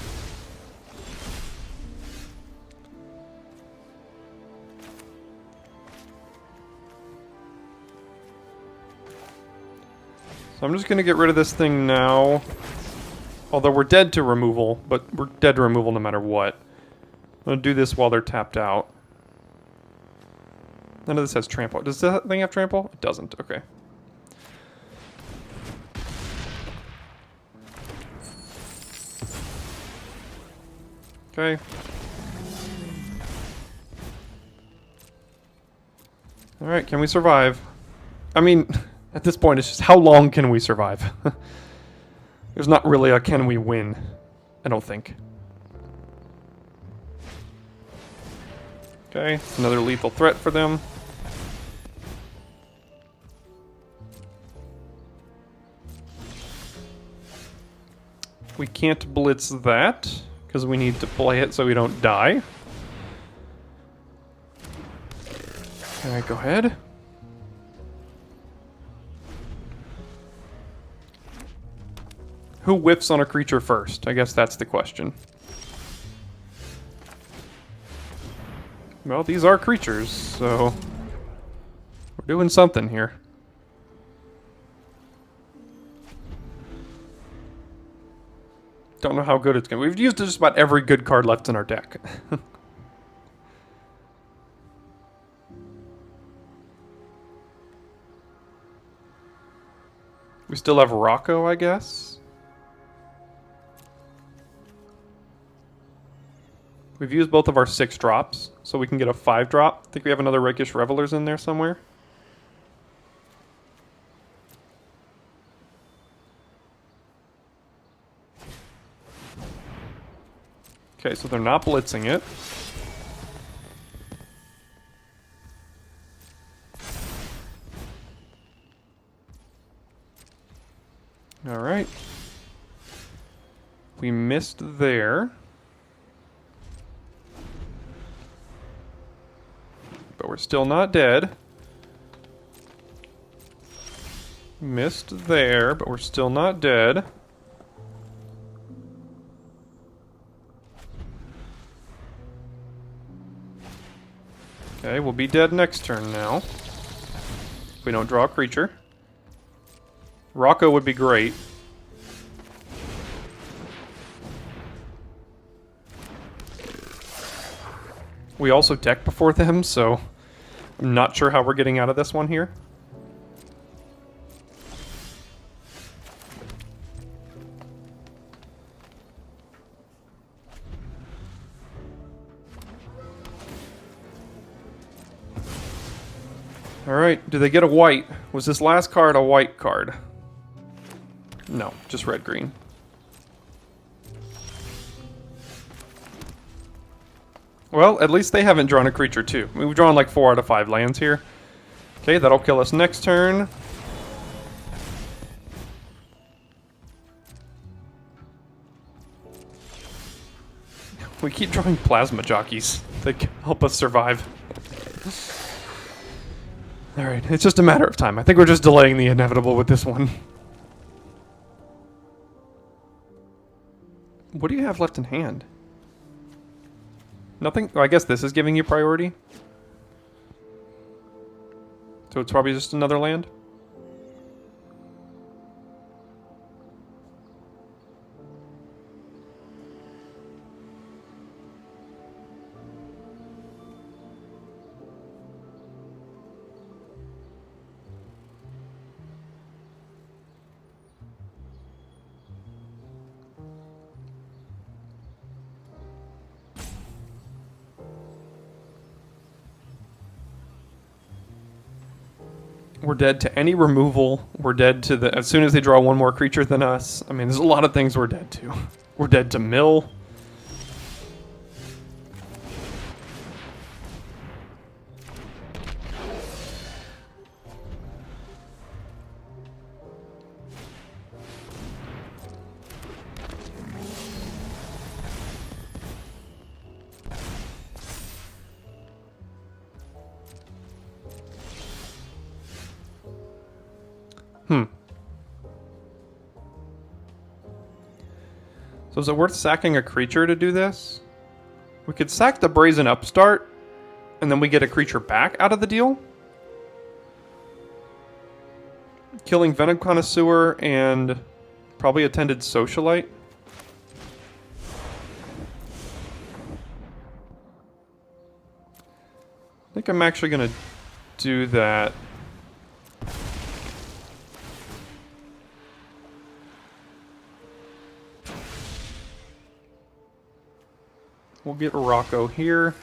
So I'm just going to get rid of this thing now. Although we're dead to removal, but we're dead to removal no matter what. I'm going to do this while they're tapped out. None of this has trample. Does that thing have trample? It doesn't. Okay. Okay. Alright, can we survive? I mean, at this point, it's just how long can we survive? There's not really a can we win, I don't think. Okay, another lethal threat for them. We can't blitz that, because we need to play it so we don't die. Alright, go ahead. Who whiffs on a creature first? I guess that's the question. Well, these are creatures, so we're doing something here. Don't know how good it's going to be. We've used just about every good card left in our deck. We still have Rocco, I guess. We've used both of our 6 drops, so we can get a 5 drop. I think we have another Rakish Revelers in there somewhere. Okay, so they're not blitzing it. Alright. We missed there. But we're still not dead. Missed there, but we're still not dead. Okay, we'll be dead next turn now. If we don't draw a creature. Rocco would be great. We also deck before them, so I'm not sure how we're getting out of this one here. Alright, do they get a white? Was this last card a white card? No, just red-green. Well, at least they haven't drawn a creature too. We've drawn like 4 out of 5 lands here. Okay, that'll kill us next turn. We keep drawing plasma jockeys that can help us survive. Alright, it's just a matter of time. I think we're just delaying the inevitable with this one. What do you have left in hand? Nothing? Oh, I guess this is giving you priority. So it's probably just another land? We're dead to any removal. We're dead to the... As soon as they draw one more creature than us. I mean, there's a lot of things we're dead to. We're dead to mill. So is it worth sacking a creature to do this? We could sack the Brazen Upstart, and then we get a creature back out of the deal? Killing Venom Connoisseur and probably Attended Socialite. I think I'm actually going to do that. We'll get Rocco here.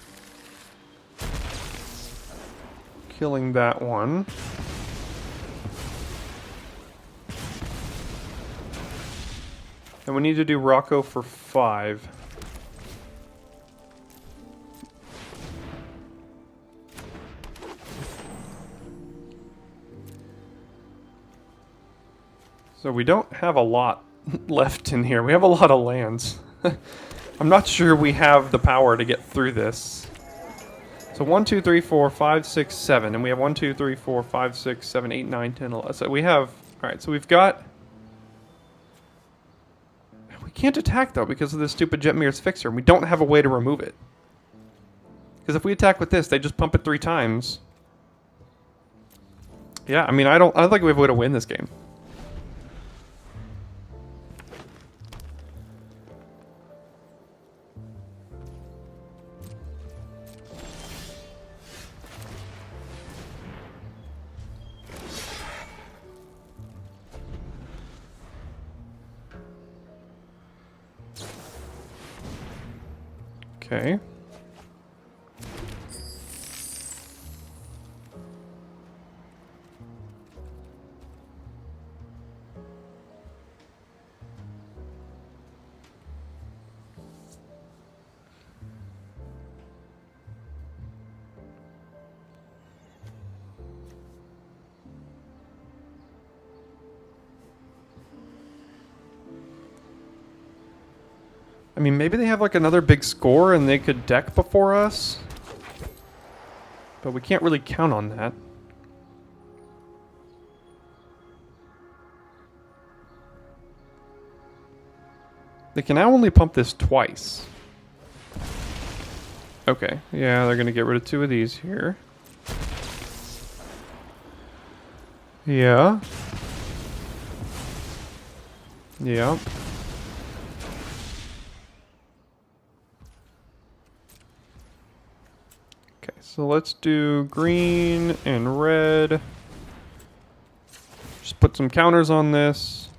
Killing that one. And we need to do Rocco for 5. So we don't have a lot left in here. We have a lot of lands. I'm not sure we have the power to get through this. So 1, 2, 3, 4, 5, 6, 7. And we have 1, 2, 3, 4, 5, 6, 7, 8, 9, 10, 11. So we have... Alright, so we've got... We can't attack, though, because of this stupid Jetmir's Fixer. And we don't have a way to remove it. Because if we attack with this, they just pump it 3 times. Yeah, I mean, I don't think we have a way to win this game. Okay. I mean, maybe they have like another big score and they could deck before us. But we can't really count on that. They can now only pump this twice. Okay, yeah, they're gonna get rid of 2 of these here. Yeah. Yeah. Okay, so let's do green and red. Just put some counters on this.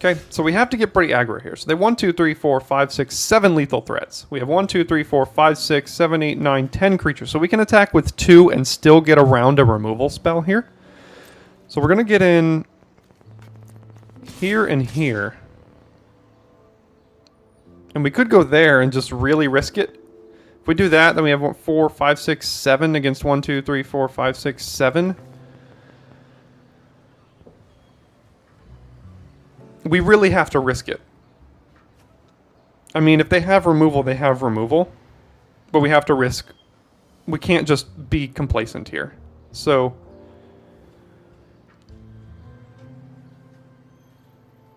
Okay, so we have to get pretty aggro here. So they have 1, 2, 3, 4, 5, 6, 7 lethal threats. We have 1, 2, 3, 4, 5, 6, 7, 8, 9, 10 creatures. So we can attack with 2 and still get around a removal spell here. So we're going to get in here and here. And we could go there and just really risk it. If we do that, then we have 4, 5, 6, 7 against 1, 2, 3, 4, 5, 6, 7. We really have to risk it. I mean, if they have removal, they have removal. But we have to risk... We can't just be complacent here. So...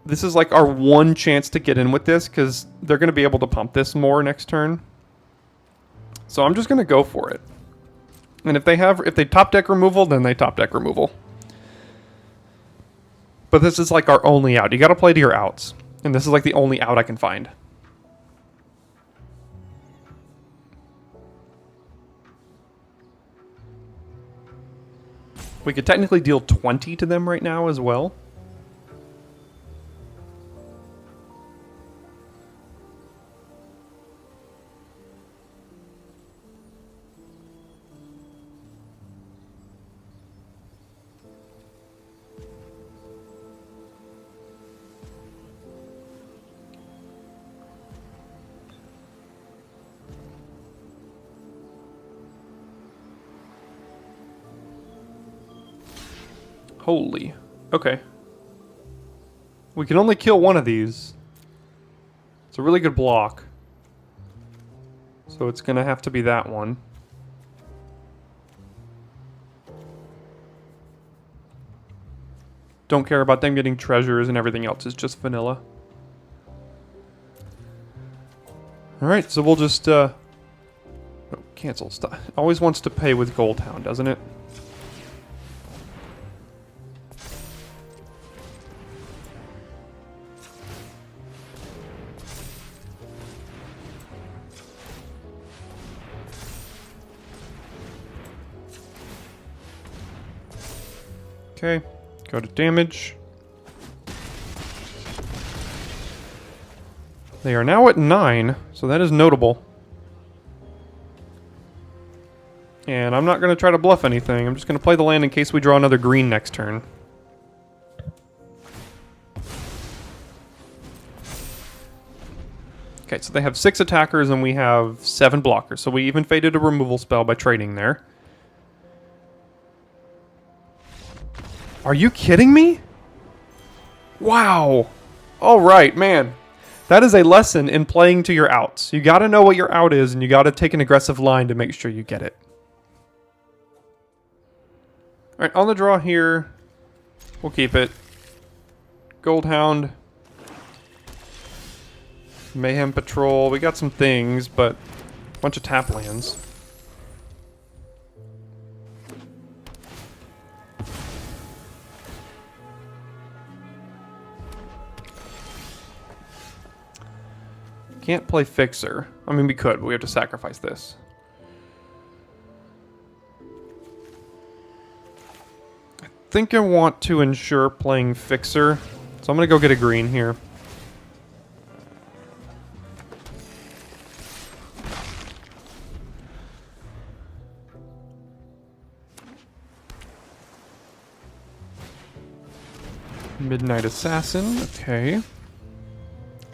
This is like our one chance to get in with this, because they're going to be able to pump this more next turn. So I'm just going to go for it. And if they top deck removal, then they top deck removal. But this is like our only out. You got to play to your outs. And this is like the only out I can find. We could technically deal 20 to them right now as well. Holy. Okay. We can only kill one of these. It's a really good block. So it's going to have to be that one. Don't care about them getting treasures, and everything else is just vanilla. Alright, so we'll just, oh, cancel. Stop. Always wants to pay with Gold Hound, doesn't it? Okay, go to damage. They are now at 9, so that is notable. And I'm not going to try to bluff anything. I'm just going to play the land in case we draw another green next turn. Okay, so they have 6 attackers and we have 7 blockers. So we even faded a removal spell by trading there. Are you kidding me? Wow. All right, man. That is a lesson in playing to your outs. You got to know what your out is, and you got to take an aggressive line to make sure you get it. All right, on the draw here, we'll keep it. Gold Hound. Mayhem Patrol. We got some things, but a bunch of tap lands. Can't play Fixer. I mean, we could, but we have to sacrifice this. I think I want to ensure playing Fixer, so I'm going to go get a green here. Midnight Assassin, okay.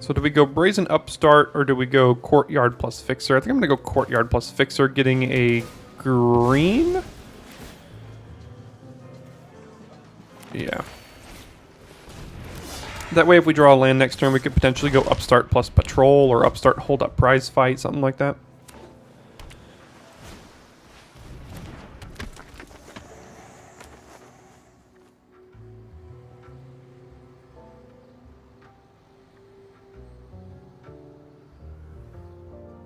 So do we go Brazen Upstart or do we go Courtyard plus Fixer? I think I'm going to go Courtyard plus Fixer, getting a green? Yeah. That way if we draw a land next turn, we could potentially go Upstart plus Patrol or Upstart Hold Up Prize Fight, something like that.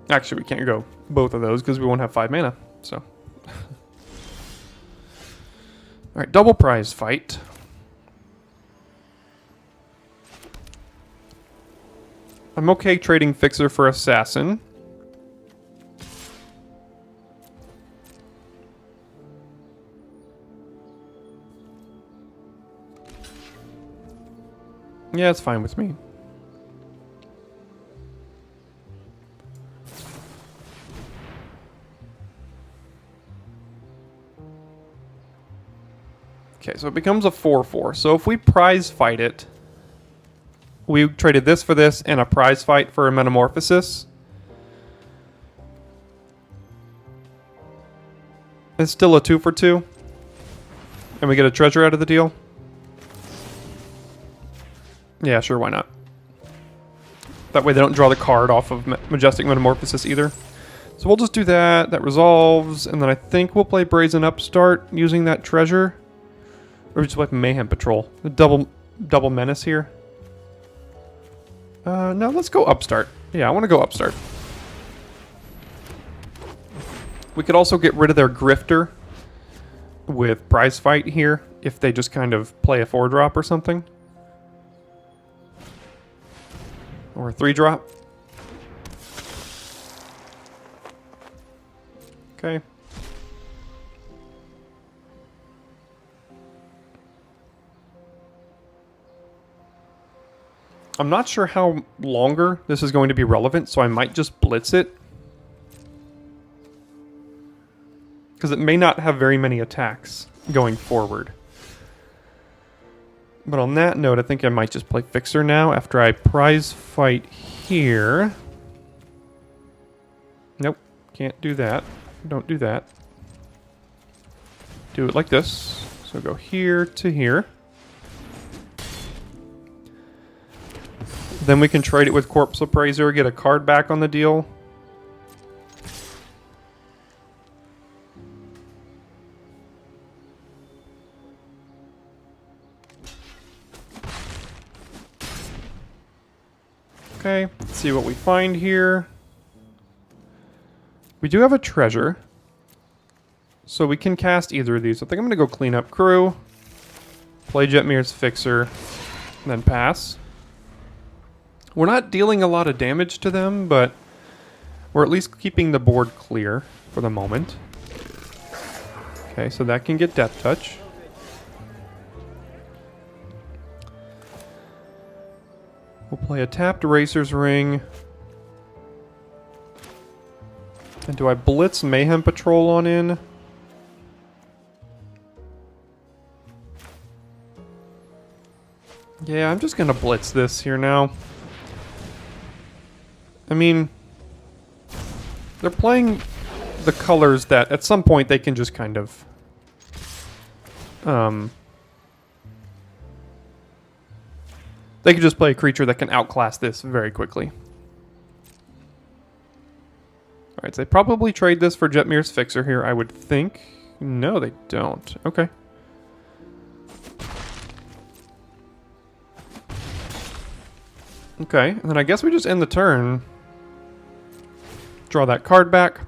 Actually, we can't go both of those because we won't have 5 mana, so. Alright, double prize fight. I'm okay trading Fixer for Assassin. Yeah, it's fine with me. Okay, so it becomes a 4/4. So if we prize fight it, we traded this for this and a prize fight for a Metamorphosis. It's still a 2 for 2. And we get a treasure out of the deal. Yeah, sure, why not? That way they don't draw the card off of Majestic Metamorphosis either. So we'll just do that. That resolves. And then I think we'll play Brazen Upstart using that treasure. Or just like Mayhem Patrol. The double menace here. No, let's go Upstart. Yeah, I want to go Upstart. We could also get rid of their Grifter with Prize Fight here if they just kind of play a 4-drop or something. Or a 3-drop. Okay. I'm not sure how longer this is going to be relevant, so I might just blitz it. Because it may not have very many attacks going forward. But on that note, I think I might just play Fixer now after I prize fight here. Nope, can't do that. Don't do that. Do it like this. So go here to here. Then we can trade it with Corpse Appraiser, get a card back on the deal. Okay, let's see what we find here. We do have a treasure. So we can cast either of these. I think I'm going to go clean up crew, play Jetmir's Fixer, and then pass. We're not dealing a lot of damage to them, but we're at least keeping the board clear for the moment. Okay, so that can get Death Touch. We'll play a tapped Racer's Ring. And do I blitz Mayhem Patrol on in? Yeah, I'm just gonna blitz this here now. I mean, they're playing the colors that at some point they can just kind of they could just play a creature that can outclass this very quickly. Alright, so they probably trade this for Jetmir's Fixer here, I would think. No, they don't. Okay. Okay, and then I guess we just end the turn. Draw that card back.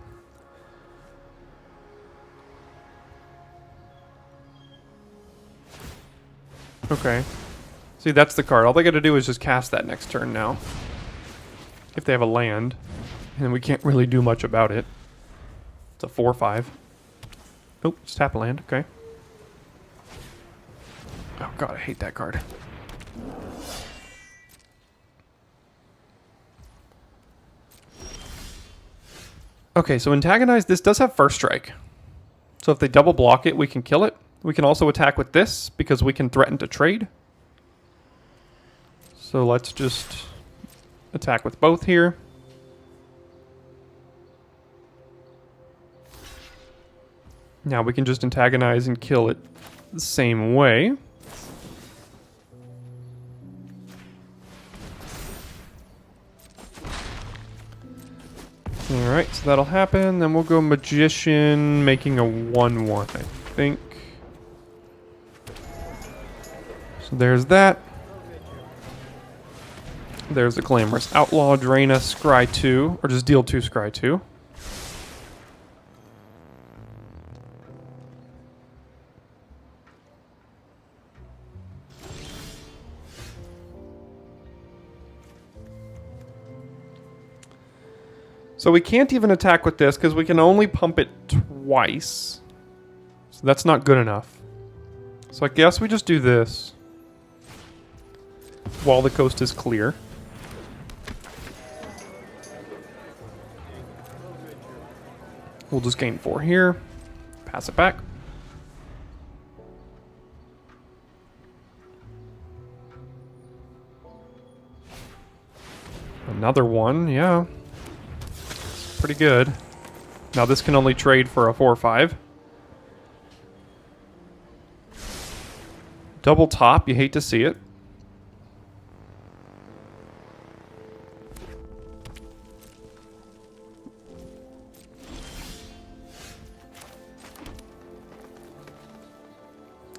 Okay. See, that's the card. All they gotta do is just cast that next turn now. If they have a land. And we can't really do much about it. It's a 4/5. Oh, just tap a land. Okay. Oh god, I hate that card. Okay, so Antagonize, this does have first strike. So if they double block it, we can kill it. We can also attack with this, because we can threaten to trade. So let's just attack with both here. Now we can just antagonize and kill it the same way. Alright, so that'll happen. Then we'll go Magician, making a 1/1, I think. So there's that. There's the Glamorous Outlaw, drain us, scry 2, or just deal 2, scry 2. So we can't even attack with this because we can only pump it twice. So that's not good enough. So I guess we just do this while the coast is clear. We'll just gain 4 here. Pass it back. Another one, yeah. Pretty good. Now this can only trade for a 4/5. Double top, you hate to see it.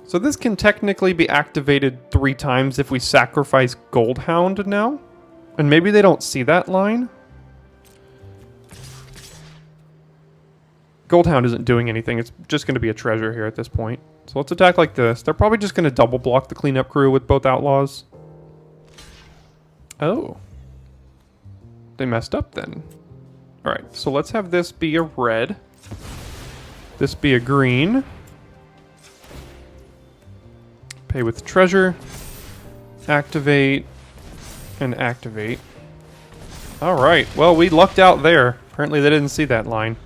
So this can technically be activated 3 times if we sacrifice Goldhound now. And maybe they don't see that line. Goldhound isn't doing anything. It's just going to be a treasure here at this point. So let's attack like this. They're probably just going to double block the cleanup crew with both outlaws. Oh. They messed up then. Alright, so let's have this be a red. This be a green. Pay with treasure. Activate. And activate. Alright, well we lucked out there. Apparently they didn't see that line.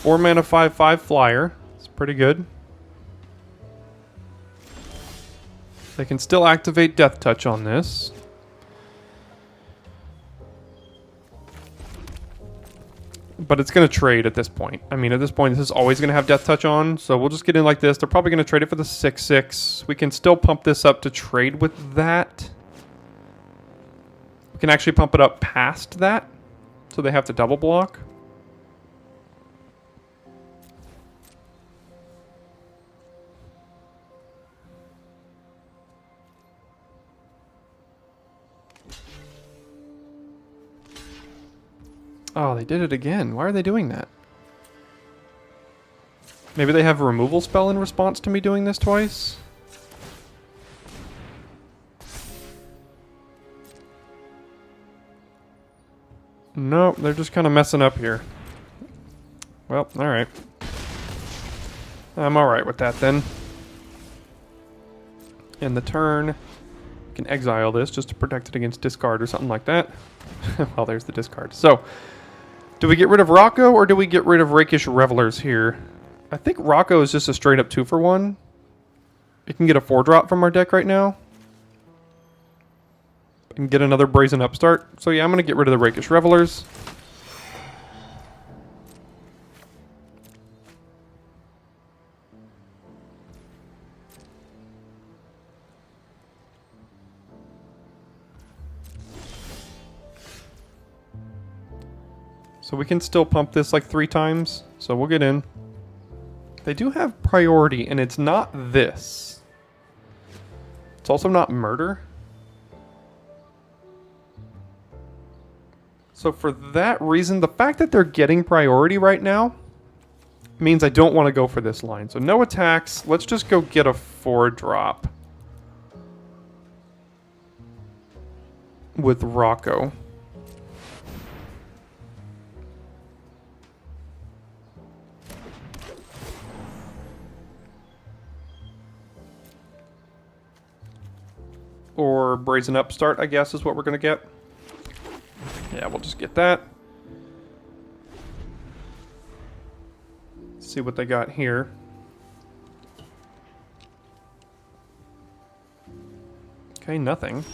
Four mana 5/5 flyer. It's pretty good. They can still activate Death Touch on this. But it's going to trade at this point. I mean, at this point, this is always going to have Death Touch on. So we'll just get in like this. They're probably going to trade it for the 6/6. We can still pump this up to trade with that. We can actually pump it up past that. So they have to double block. Oh, they did it again. Why are they doing that? Maybe they have a removal spell in response to me doing this twice? Nope, they're just kind of messing up here. Well, alright. I'm alright with that then. In the turn, you can exile this just to protect it against discard or something like that. Well, there's the discard. So, do we get rid of Rocco or do we get rid of Rakish Revelers here? I think Rocco is just a straight up 2-for-1. It can get a 4-drop from our deck right now. And get another Brazen Upstart. So yeah, I'm going to get rid of the Rakish Revelers. So we can still pump this like 3 times. So we'll get in. They do have priority, and it's not this. It's also not murder. So for that reason, the fact that they're getting priority right now means I don't want to go for this line. So no attacks. Let's just go get a 4-drop with Rocco. Or Brazen Upstart, I guess, is what we're going to get. Yeah, we'll just get that. See what they got here. Okay, nothing.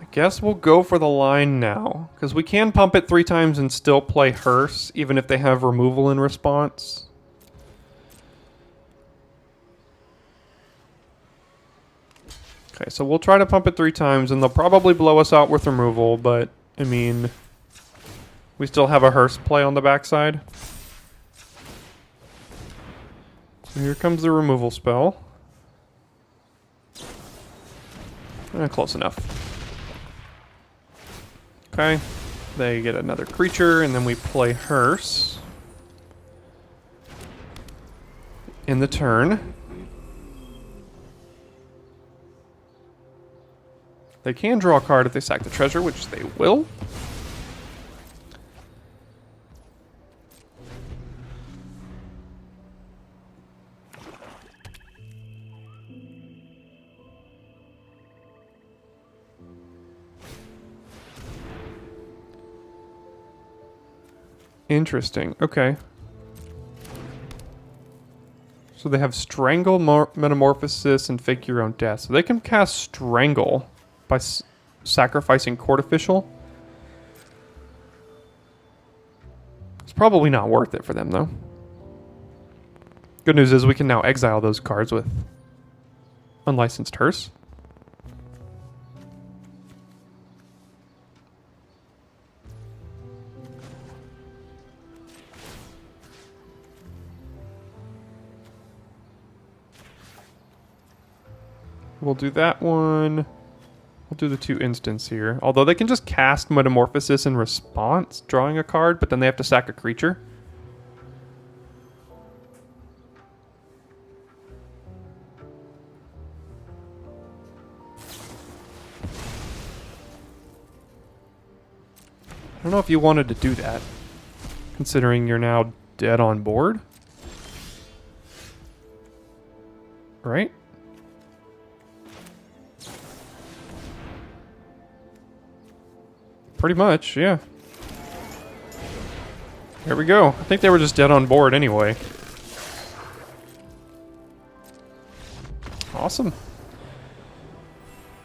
I guess we'll go for the line now. Because we can pump it 3 times and still play Hearse, even if they have removal in response. Okay, so we'll try to pump it 3 times, and they'll probably blow us out with removal, but, I mean, we still have a Hearse play on the backside. So here comes the removal spell. Close enough. Okay, they get another creature, and then we play Hearse in the turn. They can draw a card if they sack the treasure, which they will. Interesting. Okay. So they have Strangle, Metamorphosis, and Fake Your Own Death. So they can cast Strangle by sacrificing Court Official. It's probably not worth it for them, though. Good news is we can now exile those cards with Unlicensed Hearse. We'll do that one. We'll do the 2 instants here. Although they can just cast Metamorphosis in response, drawing a card, but then they have to sack a creature. I don't know if you wanted to do that, considering you're now dead on board. Right? Pretty much, yeah. There we go. I think they were just dead on board anyway. Awesome.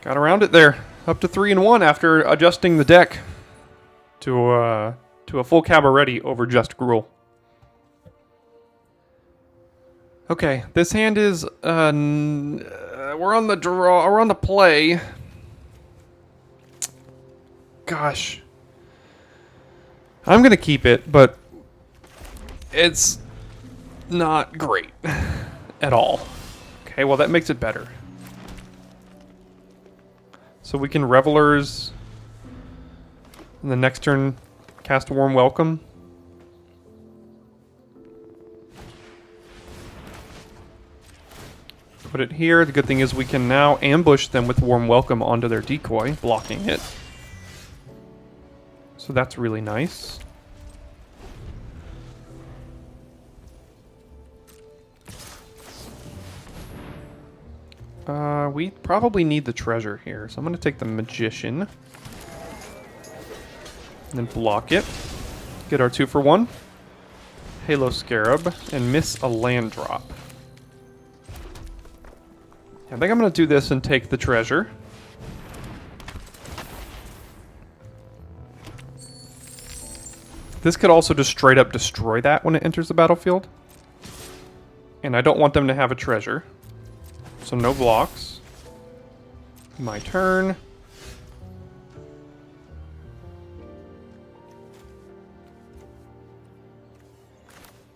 Got around it there. Up to 3-1 after adjusting the deck to a full Cabaretti over just Gruul. Okay, this hand is we're on the draw. We're on the play. Gosh. I'm going to keep it, but it's not great at all. Okay, well that makes it better. So we can Revelers And the next turn, cast Warm Welcome. Put it here. The good thing is we can now ambush them with Warm Welcome onto their decoy, blocking it. So that's really nice. We probably need the treasure here, so I'm going to take the Magician. And then block it. Get our 2 for 1. Halo Scarab, and miss a land drop. I think I'm going to do this and take the treasure. This could also just straight up destroy that when it enters the battlefield. And I don't want them to have a treasure. So no blocks. My turn.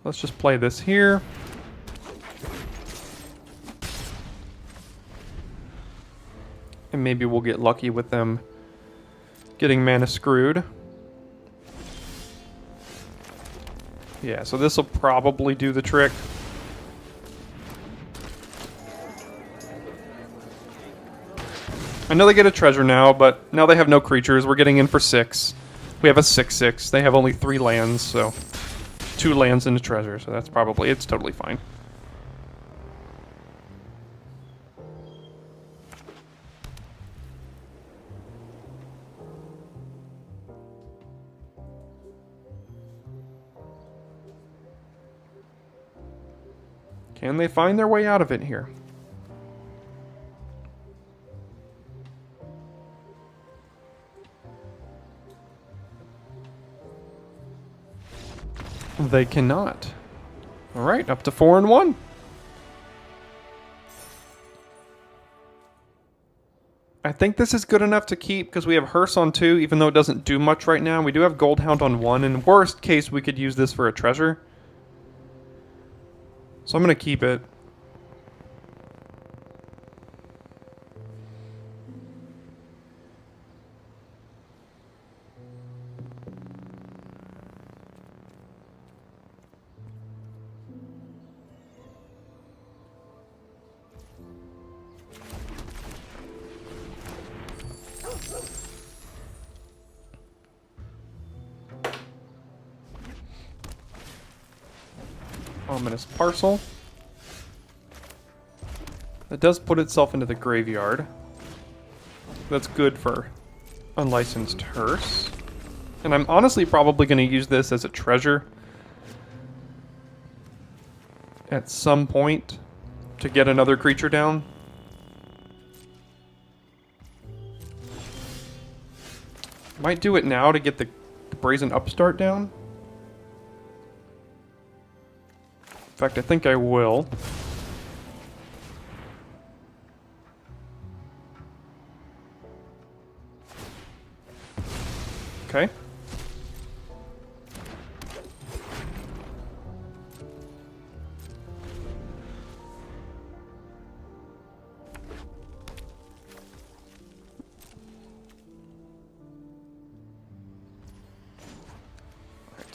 Let's just play this here. And maybe we'll get lucky with them getting mana screwed. Yeah, so this will probably do the trick. I know they get a treasure now, but now they have no creatures. We're getting in for 6. We have a 6/6. They have only 3 lands, so 2 lands and a treasure, so that's probably, it's totally fine. Can they find their way out of it here? They cannot. All right, up to 4 and 1. I think this is good enough to keep because we have Hearse on 2, even though it doesn't do much right now. We do have Goldhound on 1. In worst case, we could use this for a treasure. So I'm going to keep it. Ominous Parcel. It does put itself into the graveyard. That's good for Unlicensed Hearse. And I'm honestly probably going to use this as a treasure at some point to get another creature down. Might do it now to get the Brazen Upstart down. In fact, I think I will. Okay.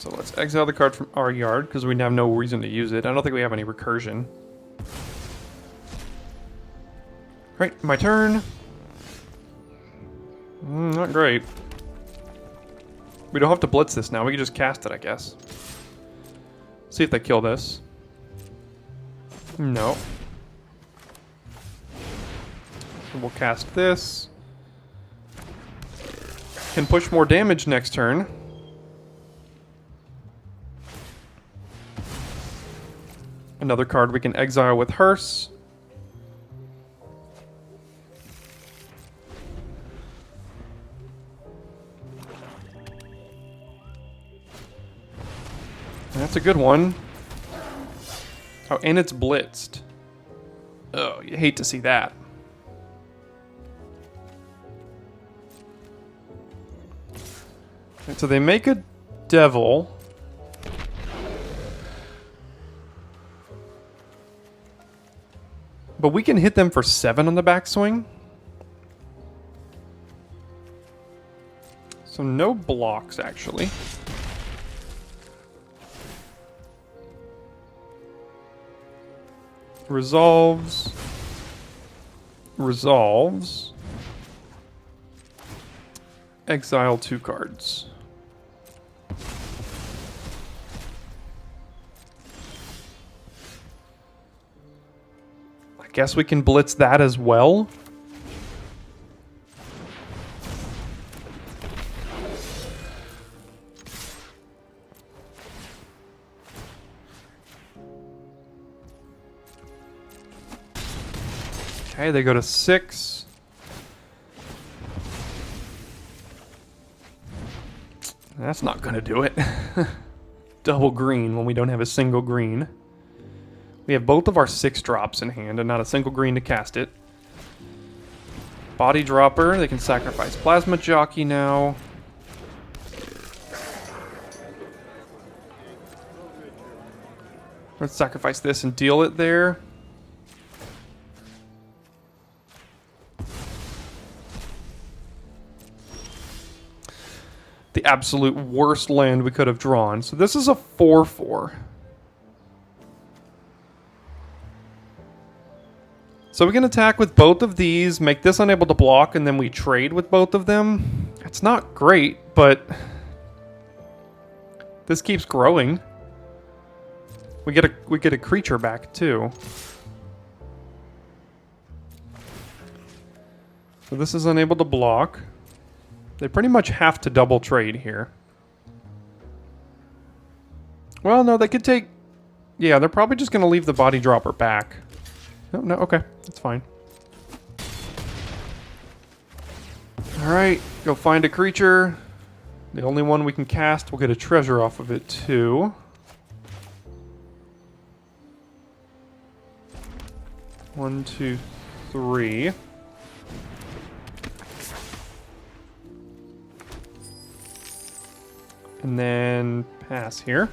So let's exile the card from our yard because we have no reason to use it. I don't think we have any recursion. Right, my turn. Not great. We don't have to blitz this now. We can just cast it, I guess. See if they kill this. No. So we'll cast this. Can push more damage next turn. Another card we can exile with Hearse. That's a good one. Oh, and it's blitzed. Oh, you hate to see that. And so they make a devil. But we can hit them for 7 on the backswing. So no blocks, actually. Resolves. Resolves. Exile 2 cards. I guess we can blitz that as well. Okay, they go to 6. That's not going to do it. Double green when we don't have a single green. We have both of our 6 drops in hand and not a single green to cast it. Body Dropper, they can sacrifice Plasma Jockey now. Let's sacrifice this and deal it there. The absolute worst land we could have drawn. So this is a 4/4. So we can attack with both of these, make this unable to block, and then we trade with both of them. It's not great, but this keeps growing. We get a creature back too. So this is unable to block. They pretty much have to double trade here. Well, no, they could take... Yeah, they're probably just going to leave the Body Dropper back. No, no, okay. That's fine. Alright, go find a creature. The only one we can cast, we'll get a treasure off of it too. One, two, three. And then pass here.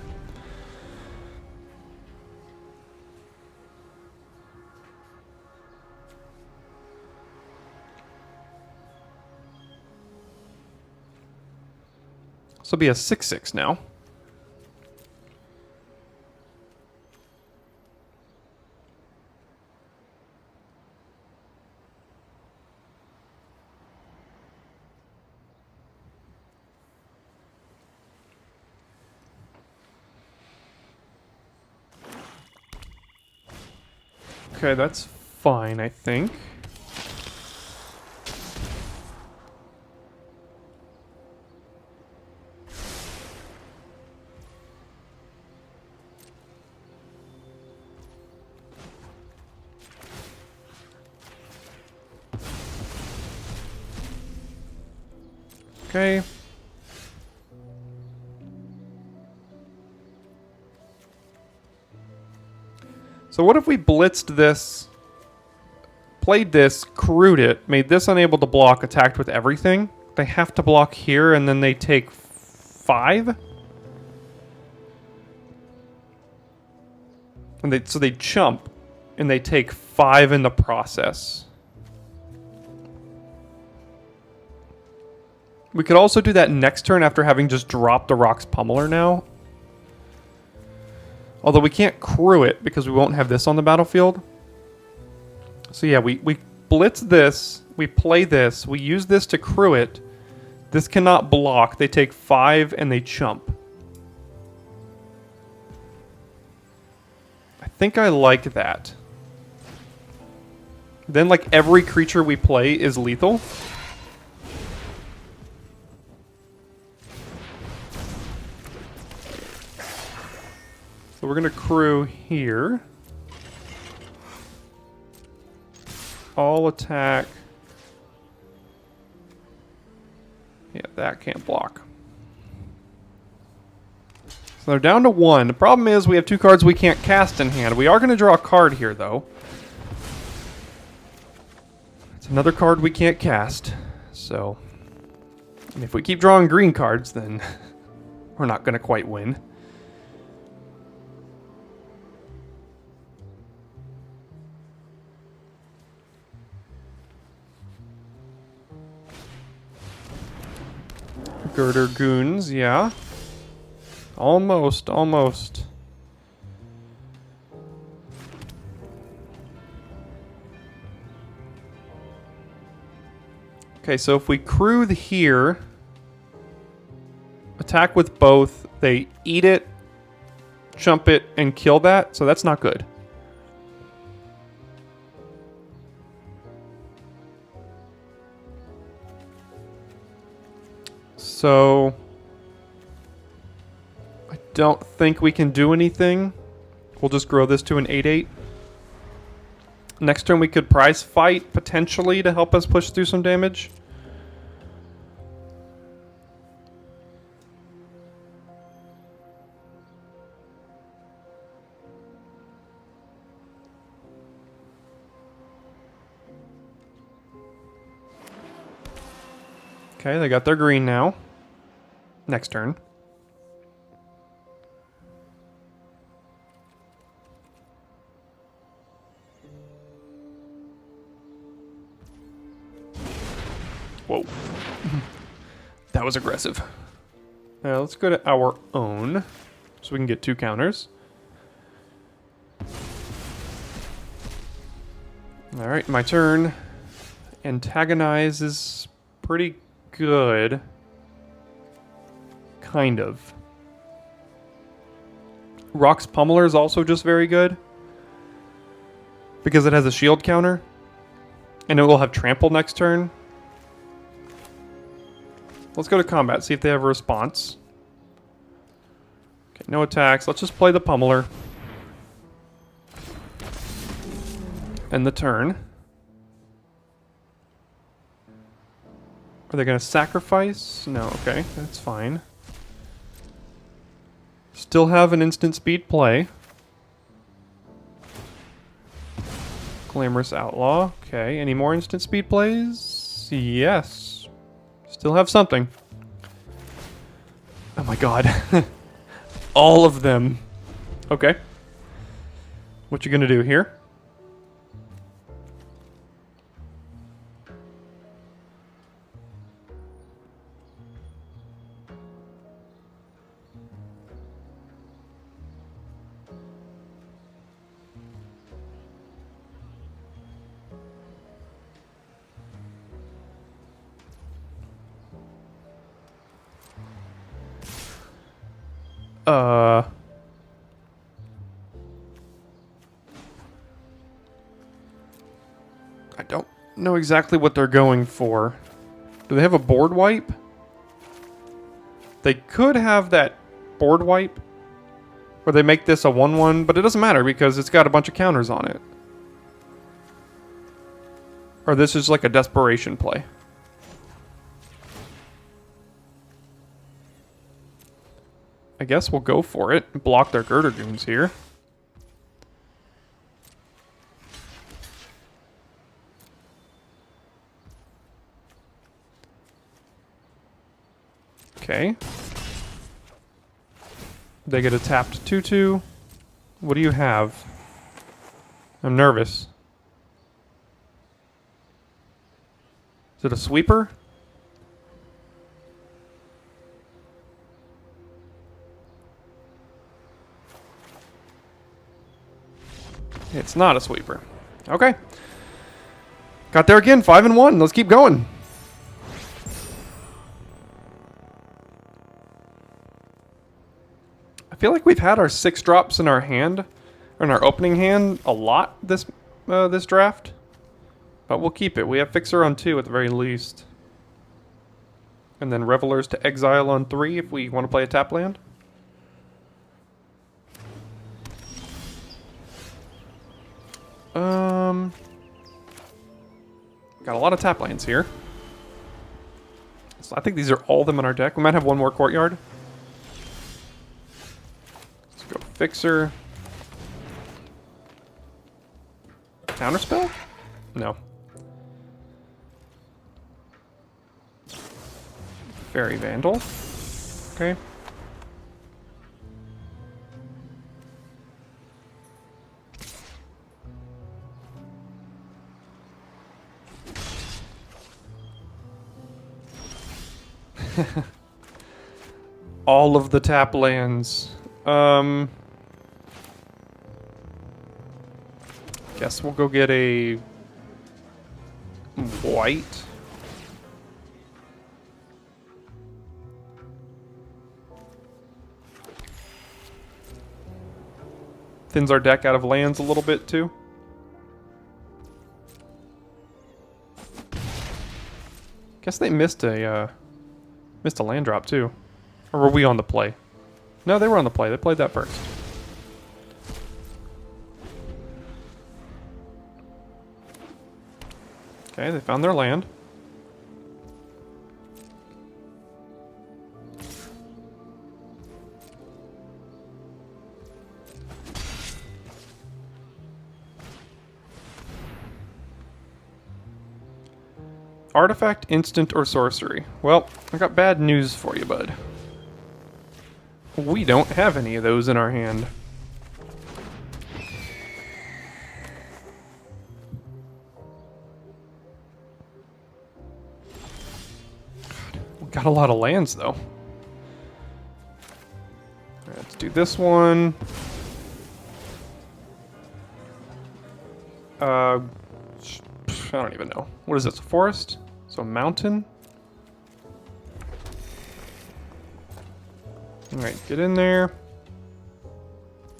This will be a 6/6 now. Okay, that's fine, I think. Okay. So what if we blitzed this, played this, crewed it, made this unable to block, attacked with everything? They have to block here, and then they take 5? And so they chump, and they take 5 in the process. We could also do that next turn after having just dropped the Rock's Pummeler now. Although we can't crew it because we won't have this on the battlefield. So yeah, we blitz this, we play this, we use this to crew it. This cannot block. They take 5 and they chump. I think I like that. Then like every creature we play is lethal. So we're going to crew here. All attack. Yeah, that can't block. So they're down to 1. The problem is we have 2 cards we can't cast in hand. We are going to draw a card here, though. It's another card we can't cast. So, and if we keep drawing green cards, then we're not going to quite win. Girder Goons, yeah. Almost, almost. Okay, so if we crew here, attack with both, they eat it, jump it, and kill that, so that's not good. So I don't think we can do anything. We'll just grow this to an 8/8. Next turn we could prize fight, potentially, to help us push through some damage. Okay, they got their green now. Next turn. Whoa. That was aggressive. Now let's go to our own, so we can get 2 counters. Alright, my turn. Antagonize is pretty good. Kind of. Rock's Pummeler is also just very good. Because it has a shield counter. And it will have trample next turn. Let's go to combat, see if they have a response. Okay, no attacks. Let's just play the Pummeler. End the turn. Are they going to sacrifice? No, okay, that's fine. Still have an instant speed play. Glamorous Outlaw. Okay, any more instant speed plays? Yes. Still have something. Oh my god. All of them. Okay. What you gonna do here? I don't know exactly what they're going for. Do they have a board wipe? They could have that board wipe where they make this a 1/1, but it doesn't matter because it's got a bunch of counters on it. Or this is like a desperation play. I guess we'll go for it and block their Girder Goons here. Okay. They get a tapped 2/2. What do you have? I'm nervous. Is it a sweeper? It's not a sweeper. Okay. Got there again, 5-1. Let's keep going. I feel like we've had our 6 drops in our hand, or in our opening hand, a lot this this draft. But we'll keep it. We have Fixer on 2 at the very least. And then Revelers to Exile on 3 if we want to play a tap land. Got a lot of tap lands here. So I think these are all of them in our deck. We might have one more Courtyard. Let's go Fixer. Counterspell? No. Fairy Vandal. Okay. all of the tap lands. Guess we'll go get a white. Thins our deck out of lands a little bit too. Guess they missed a land drop too. Or were we on the play? No, they were on the play. They played that first. Okay, they found their land. Artifact, instant, or sorcery. Well, I got bad news for you, bud. We don't have any of those in our hand. We got a lot of lands, though. Alright, let's do this one. I don't even know. What is this, a forest? So a mountain? Alright, get in there.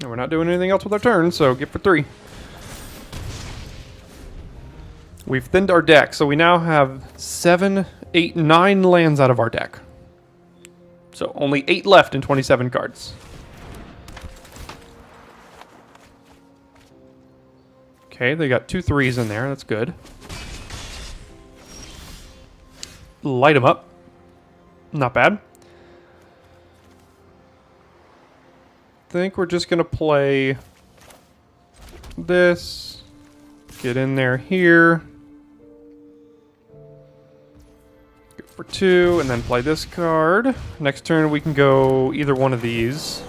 And we're not doing anything else with our turn, so get for 3. We've thinned our deck, so we now have 7, 8, 9 lands out of our deck. So only 8 left in 27 cards. Okay, they got 2 3s in there, that's good. Light them up. Not bad. Think we're just gonna play this. Get in there here. Go for 2, and then play this card. Next turn we can go either one of these.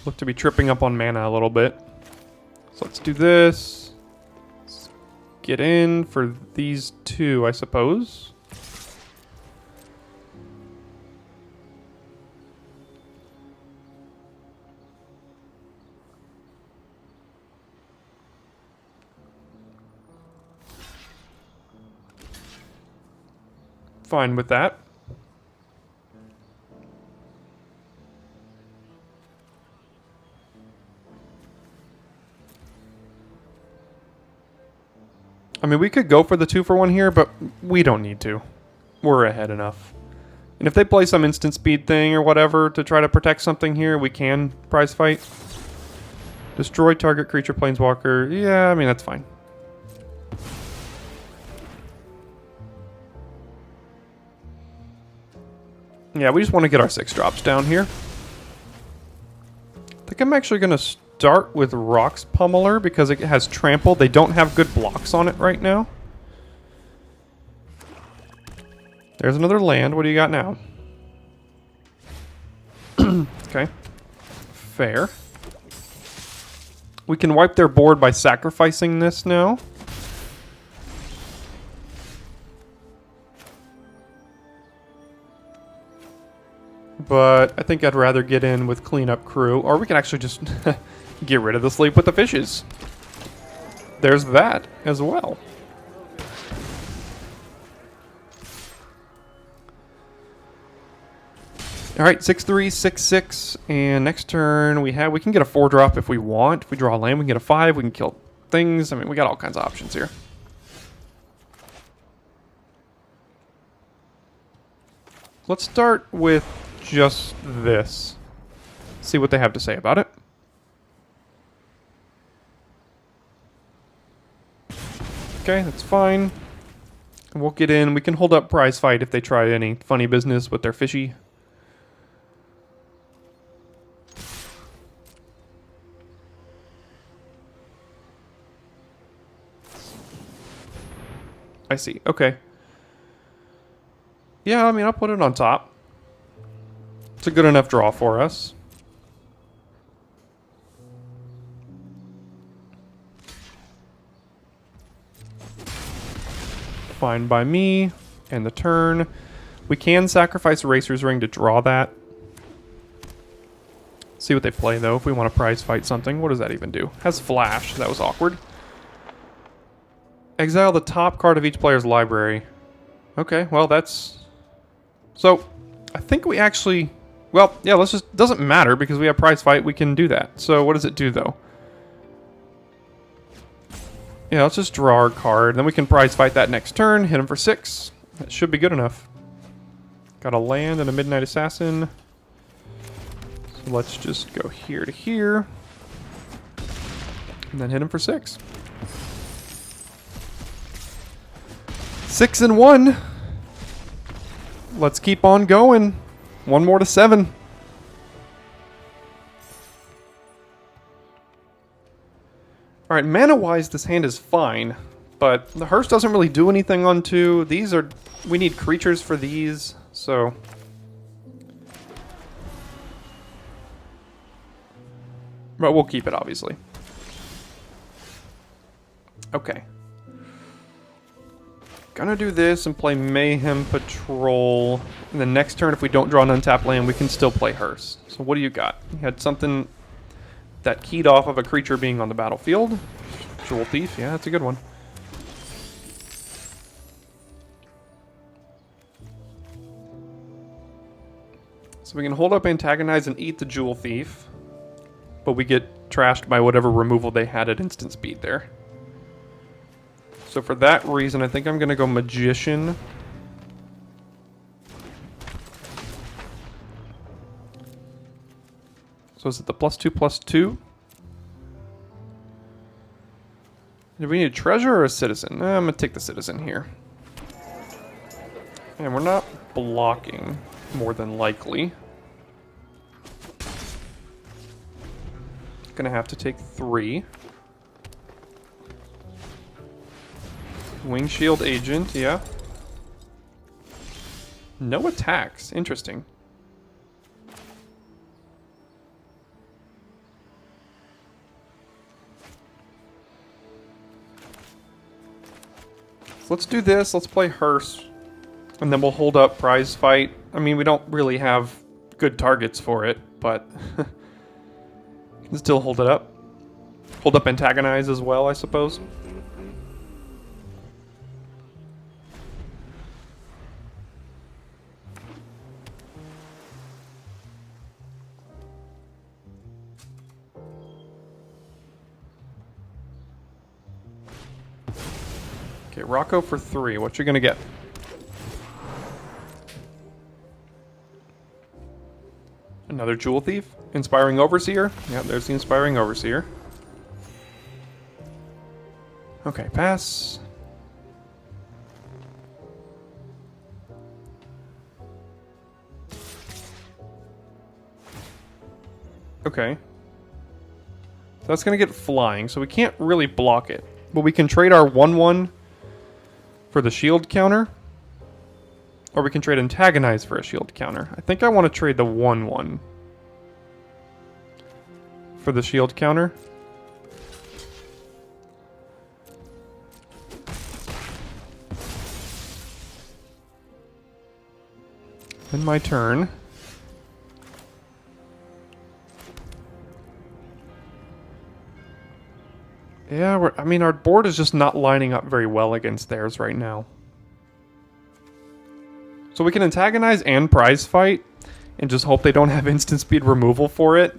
Look to be tripping up on mana a little bit. So let's do this. Let's get in for these 2, I suppose. Fine with that. I mean, we could go for the 2-for-1 here, but we don't need to. We're ahead enough. And if they play some instant speed thing or whatever to try to protect something here, we can prize fight. Destroy target creature planeswalker. Yeah, I mean, that's fine. Yeah, we just want to get our 6 drops down here. I think I'm actually going to start with Rock's Pummeler because it has trample. They don't have good blocks on it right now. There's another land. What do you got now? Okay. Fair. We can wipe their board by sacrificing this now. But I think I'd rather get in with Cleanup Crew, or we can actually just get rid of the Sleep with the Fishes. There's that as well. Alright, 6-3, 6-6, and next turn we can get a 4-drop if we want. If we draw a land, we can get a 5, we can kill things. I mean, we got all kinds of options here. Let's start with just this. See what they have to say about it. Okay, that's fine. We'll get in. We can hold up prize fight if they try any funny business with their fishy. I see. Okay. Yeah, I mean, I'll put it on top. It's a good enough draw for us. fine by me. And the turn. We can sacrifice Racer's Ring to draw that. See what they play, though, if we want to prize fight something. What does that even do? Has Flash. That was awkward. Exile the top card of each player's library. Okay, well, that's... So, I think we actually... Well, yeah, let's just... Doesn't matter, because we have prize fight, we can do that. So, what does it do, though? Yeah, let's just draw our card. Then we can prize fight that next turn, hit him for 6. That should be good enough. Got a land and a Midnight Assassin. So let's just go here to here. And then hit him for 6. 6 and 1. Let's keep on going. One more to 7. Alright, mana-wise, this hand is fine. But the Hearse doesn't really do anything on 2. These are... We need creatures for these, so... But we'll keep it, obviously. Okay. Gonna do this and play Mayhem Patrol. And the next turn, if we don't draw an untapped land, we can still play Hearse. So what do you got? You had something that keyed off of a creature being on the battlefield. Jewel Thief, yeah, that's a good one. So we can hold up Antagonize and eat the Jewel Thief. But we get trashed by whatever removal they had at instant speed there. So for that reason, I think I'm going to go Magician. So is it the +2/+2? Do we need a treasure or a citizen? I'm going to take the citizen here. And we're not blocking, more than likely. Gonna have to take 3. Wing Shield Agent, yeah. No attacks, interesting. So let's do this, let's play Hearse. And then we'll hold up Prize Fight. I mean, we don't really have good targets for it, but... Can still hold it up. Hold up Antagonize as well, I suppose. Okay, Rocco for 3. What you gonna get? Another Jewel Thief. Inspiring Overseer. Yeah, there's the Inspiring Overseer. Okay, pass. Okay. So that's going to get flying, so we can't really block it. But we can trade our 1/1 for the shield counter. Or we can trade Antagonize for a shield counter. I think I want to trade the 1/1 for the shield counter. Then my turn. Yeah, I mean, our board is just not lining up very well against theirs right now. So we can Antagonize and Prize Fight and just hope they don't have instant speed removal for it.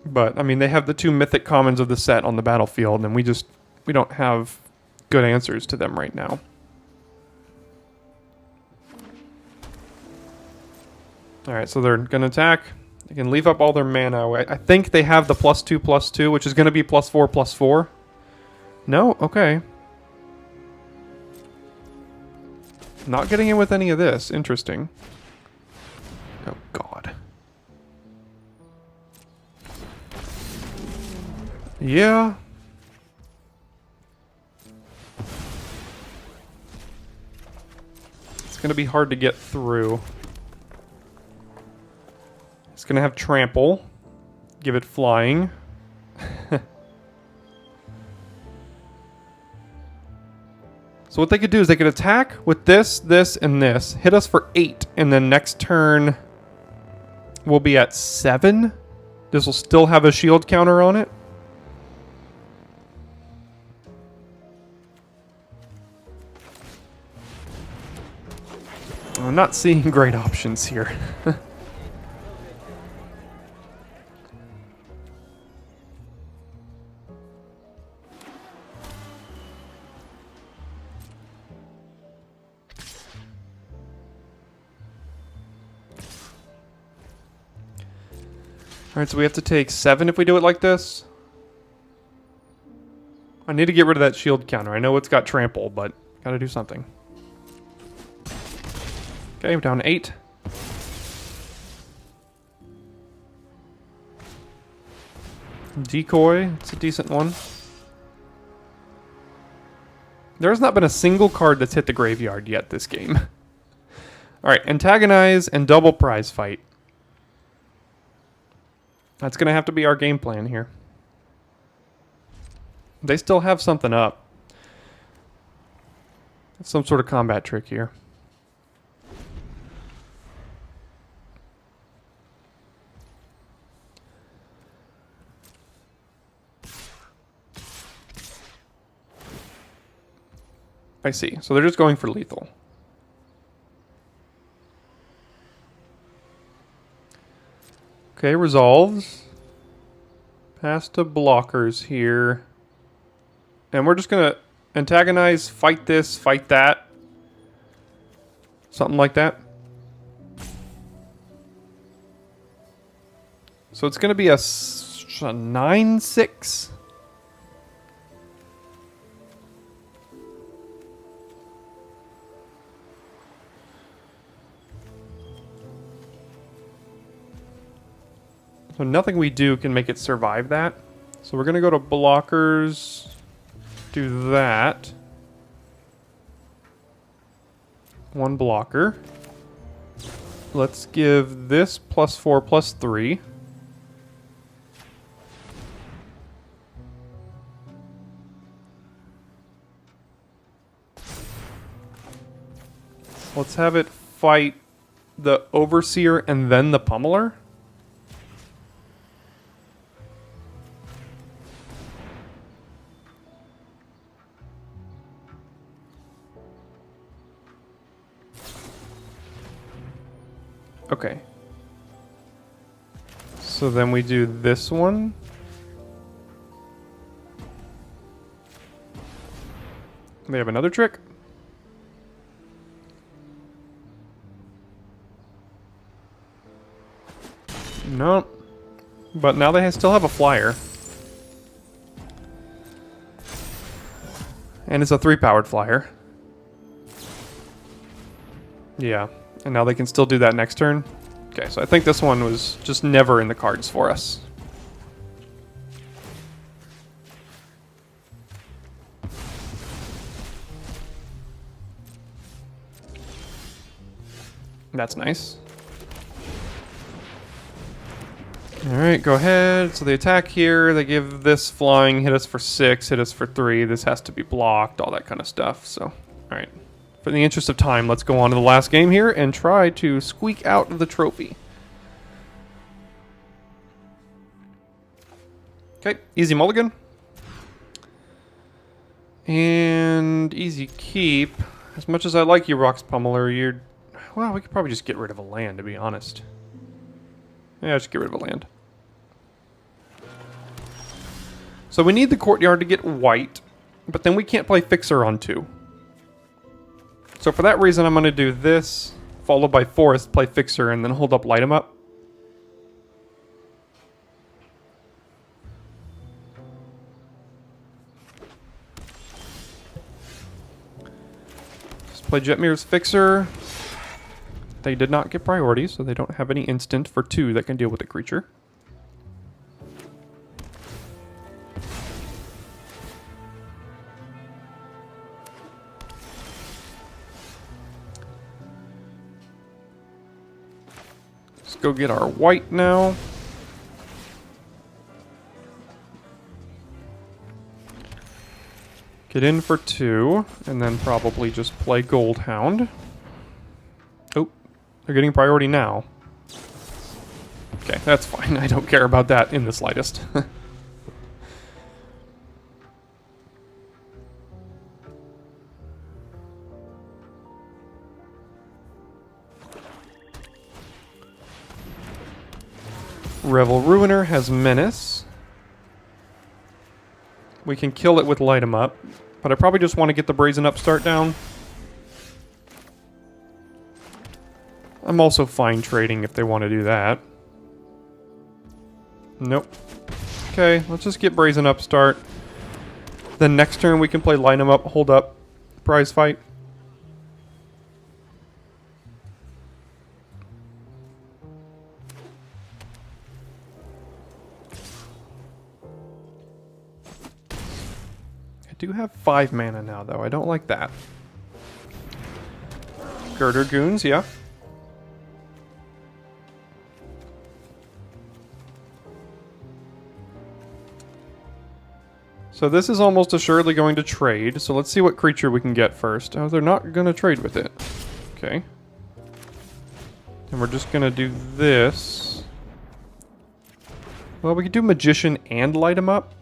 But, I mean, they have the 2 mythic commons of the set on the battlefield, and we don't have good answers to them right now. Alright, so they're going to attack. They can leave up all their mana. I think they have the +2/+2, which is going to be +4/+4. No? Okay. Not getting in with any of this. Interesting. Oh, God. Yeah. It's going to be hard to get through. It's going to have Trample. Give it flying. So what they could do is they could attack with this, this, and this. Hit us for 8. And then next turn, we'll be at 7. This will still have a shield counter on it. I'm not seeing great options here. Alright, so we have to take 7 if we do it like this. I need to get rid of that shield counter. I know it's got trample, but gotta do something. Okay, we're down to 8. Decoy, it's a decent one. There has not been a single card that's hit the graveyard yet this game. Alright, antagonize and double prize fight. That's going to have to be our game plan here. They still have something up. Some sort of combat trick here. I see. So they're just going for lethal. Okay, resolves. Pass to blockers here. And we're just going to antagonize, fight this, fight that. Something like that. So it's going to be a 9-6. So nothing we do can make it survive that. So we're going to go to blockers, do that. 1 blocker. Let's give this +4, +3. Let's have it fight the Overseer and then the Pummeler. Okay. So then we do this one. They have another trick. No. But now they still have a flyer. And it's a 3-powered flyer. Yeah. And now they can still do that next turn. Okay, so I think this one was just never in the cards for us. That's nice. Alright, go ahead. So they attack here. They give this flying, hit us for 6, hit us for 3. This has to be blocked, all that kind of stuff. So, alright. For the interest of time, let's go on to the last game here and try to squeak out the trophy. Okay, easy mulligan. And easy keep. As much as I like you, Rock's Pummeler, you're... Well, we could probably just get rid of a land, to be honest. Yeah, just get rid of a land. So we need the courtyard to get white, but then we can't play Fixer on 2. So for that reason, I'm going to do this, followed by Forest, play Fixer, and then hold up Light 'em Up. Just play Jetmir's Fixer. They did not get priority, so they don't have any instant for 2 that can deal with the creature. Let's go get our white now. Get in for 2, and then probably just play Gold Hound. Oh, they're getting priority now. Okay, that's fine. I don't care about that in the slightest. Revel Ruiner has Menace. We can kill it with Light 'em Up, but I probably just want to get the Brazen Upstart down. I'm also fine trading if they want to do that. Nope. Okay, let's just get Brazen Upstart. Then next turn we can play Light 'em Up, hold up, prize fight. I do have 5 mana now, though. I don't like that. Girder Goons, yeah. So this is almost assuredly going to trade. So let's see what creature we can get first. Oh, they're not going to trade with it. Okay. And we're just going to do this. Well, we could do Magician and Light 'em Up.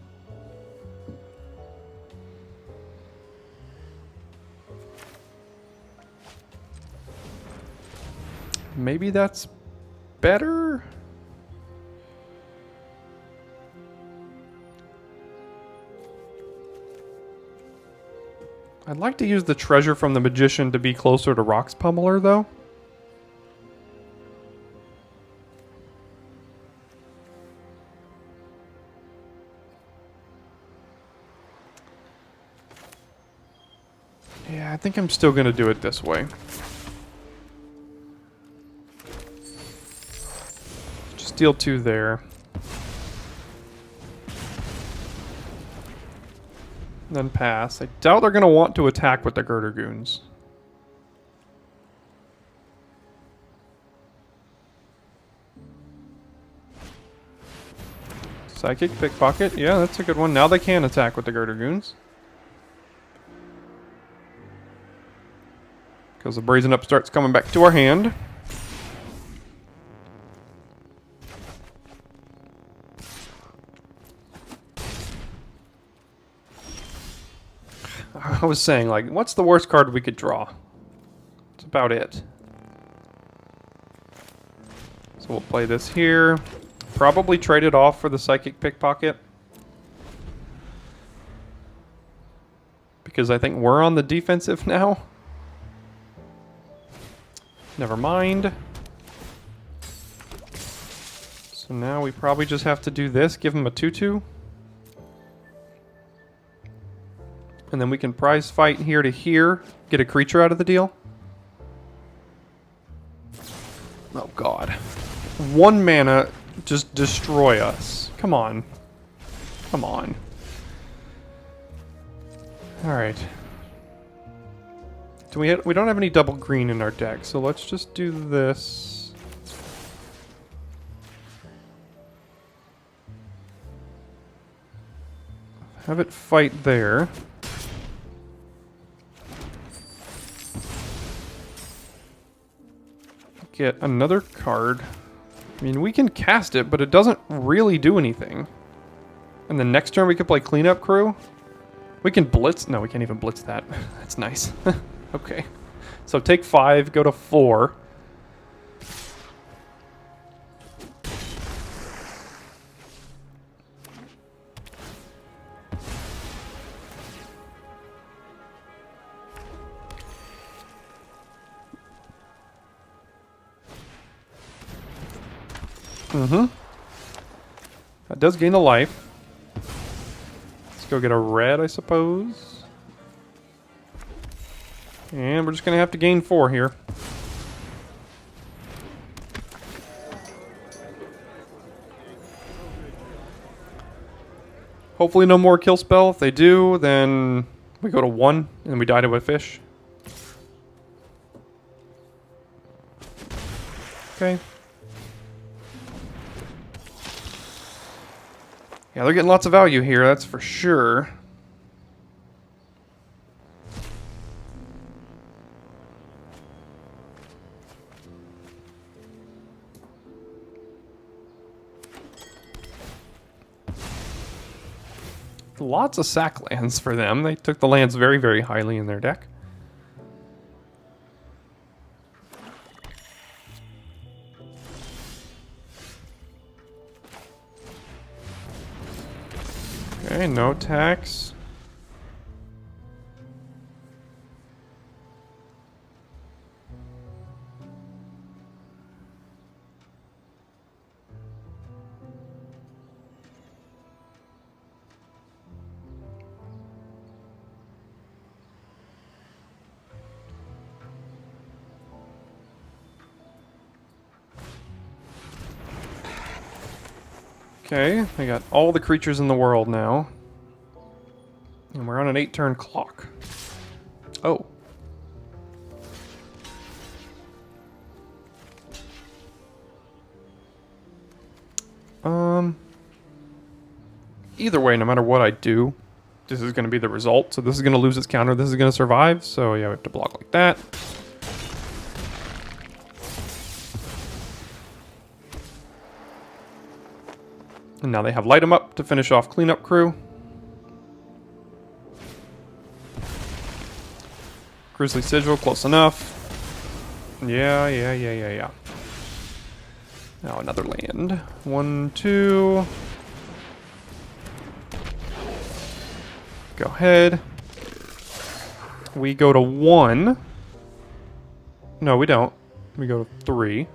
Maybe that's better? I'd like to use the treasure from the Magician to be closer to Rock's Pummeler, though. Yeah, I think I'm still going to do it this way. Deal 2 there. Then pass. I doubt they're going to want to attack with the Girder Goons. Psychic Pickpocket. Yeah, that's a good one. Now they can attack with the Girder Goons. Because the Brazen Upstart's coming back to our hand. I was saying, like, what's the worst card we could draw? That's about it. So we'll play this here. Probably trade it off for the Psychic Pickpocket. Because I think we're on the defensive now. Never mind. So now we probably just have to do this, give him a 2/2. And then we can prize fight here to here, get a creature out of the deal. Oh god. 1 mana, just destroy us. Come on. Come on. Alright. We don't have any double green in our deck, so let's just do this. Have it fight there. Get another card. I mean, we can cast it, but it doesn't really do anything. And the next turn we could play Cleanup Crew. We can blitz. No, we can't even blitz that. That's nice. Okay. So take 5, go to 4. That does gain a life. Let's go get a red, I suppose. And we're just going to have to gain 4 here. Hopefully no more kill spell. If they do, then we go to 1 and we die to a fish. Okay. Yeah, they're getting lots of value here, that's for sure. Lots of sack lands for them. They took the lands very, very highly in their deck. Okay, no tax. Okay, I got all the creatures in the world now. And we're on an 8-turn clock. Oh. Either way, no matter what I do, this is going to be the result. So this is going to lose its counter, this is going to survive. So yeah, we have to block like that. And now they have Light 'em Up to finish off Cleanup Crew. Grizzly Sigil, close enough. Yeah. Now another land. 1, 2. Go ahead. We go to 1. No, we don't. We go to 3.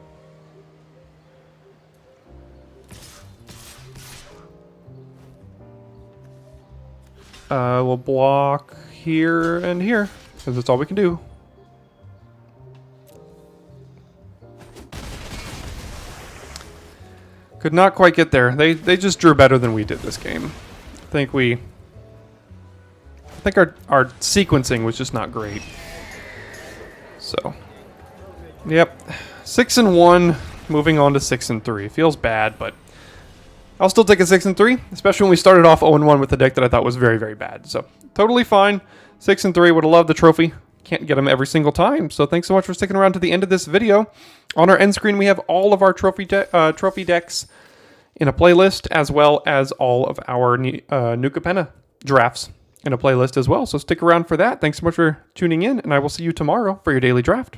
We'll block here and here, because that's all we can do. Could not quite get there. They just drew better than we did this game. I think our sequencing was just not great. So, yep, 6-1, moving on to 6-3. Feels bad, but I'll still take a 6-3, especially when we started off 0-1 with a deck that I thought was very, very bad. So, totally fine. 6-3, would have loved the trophy. Can't get them every single time. So, thanks so much for sticking around to the end of this video. On our end screen, we have all of our trophy decks in a playlist, as well as all of our new Capenna drafts in a playlist as well. So, stick around for that. Thanks so much for tuning in, and I will see you tomorrow for your daily draft.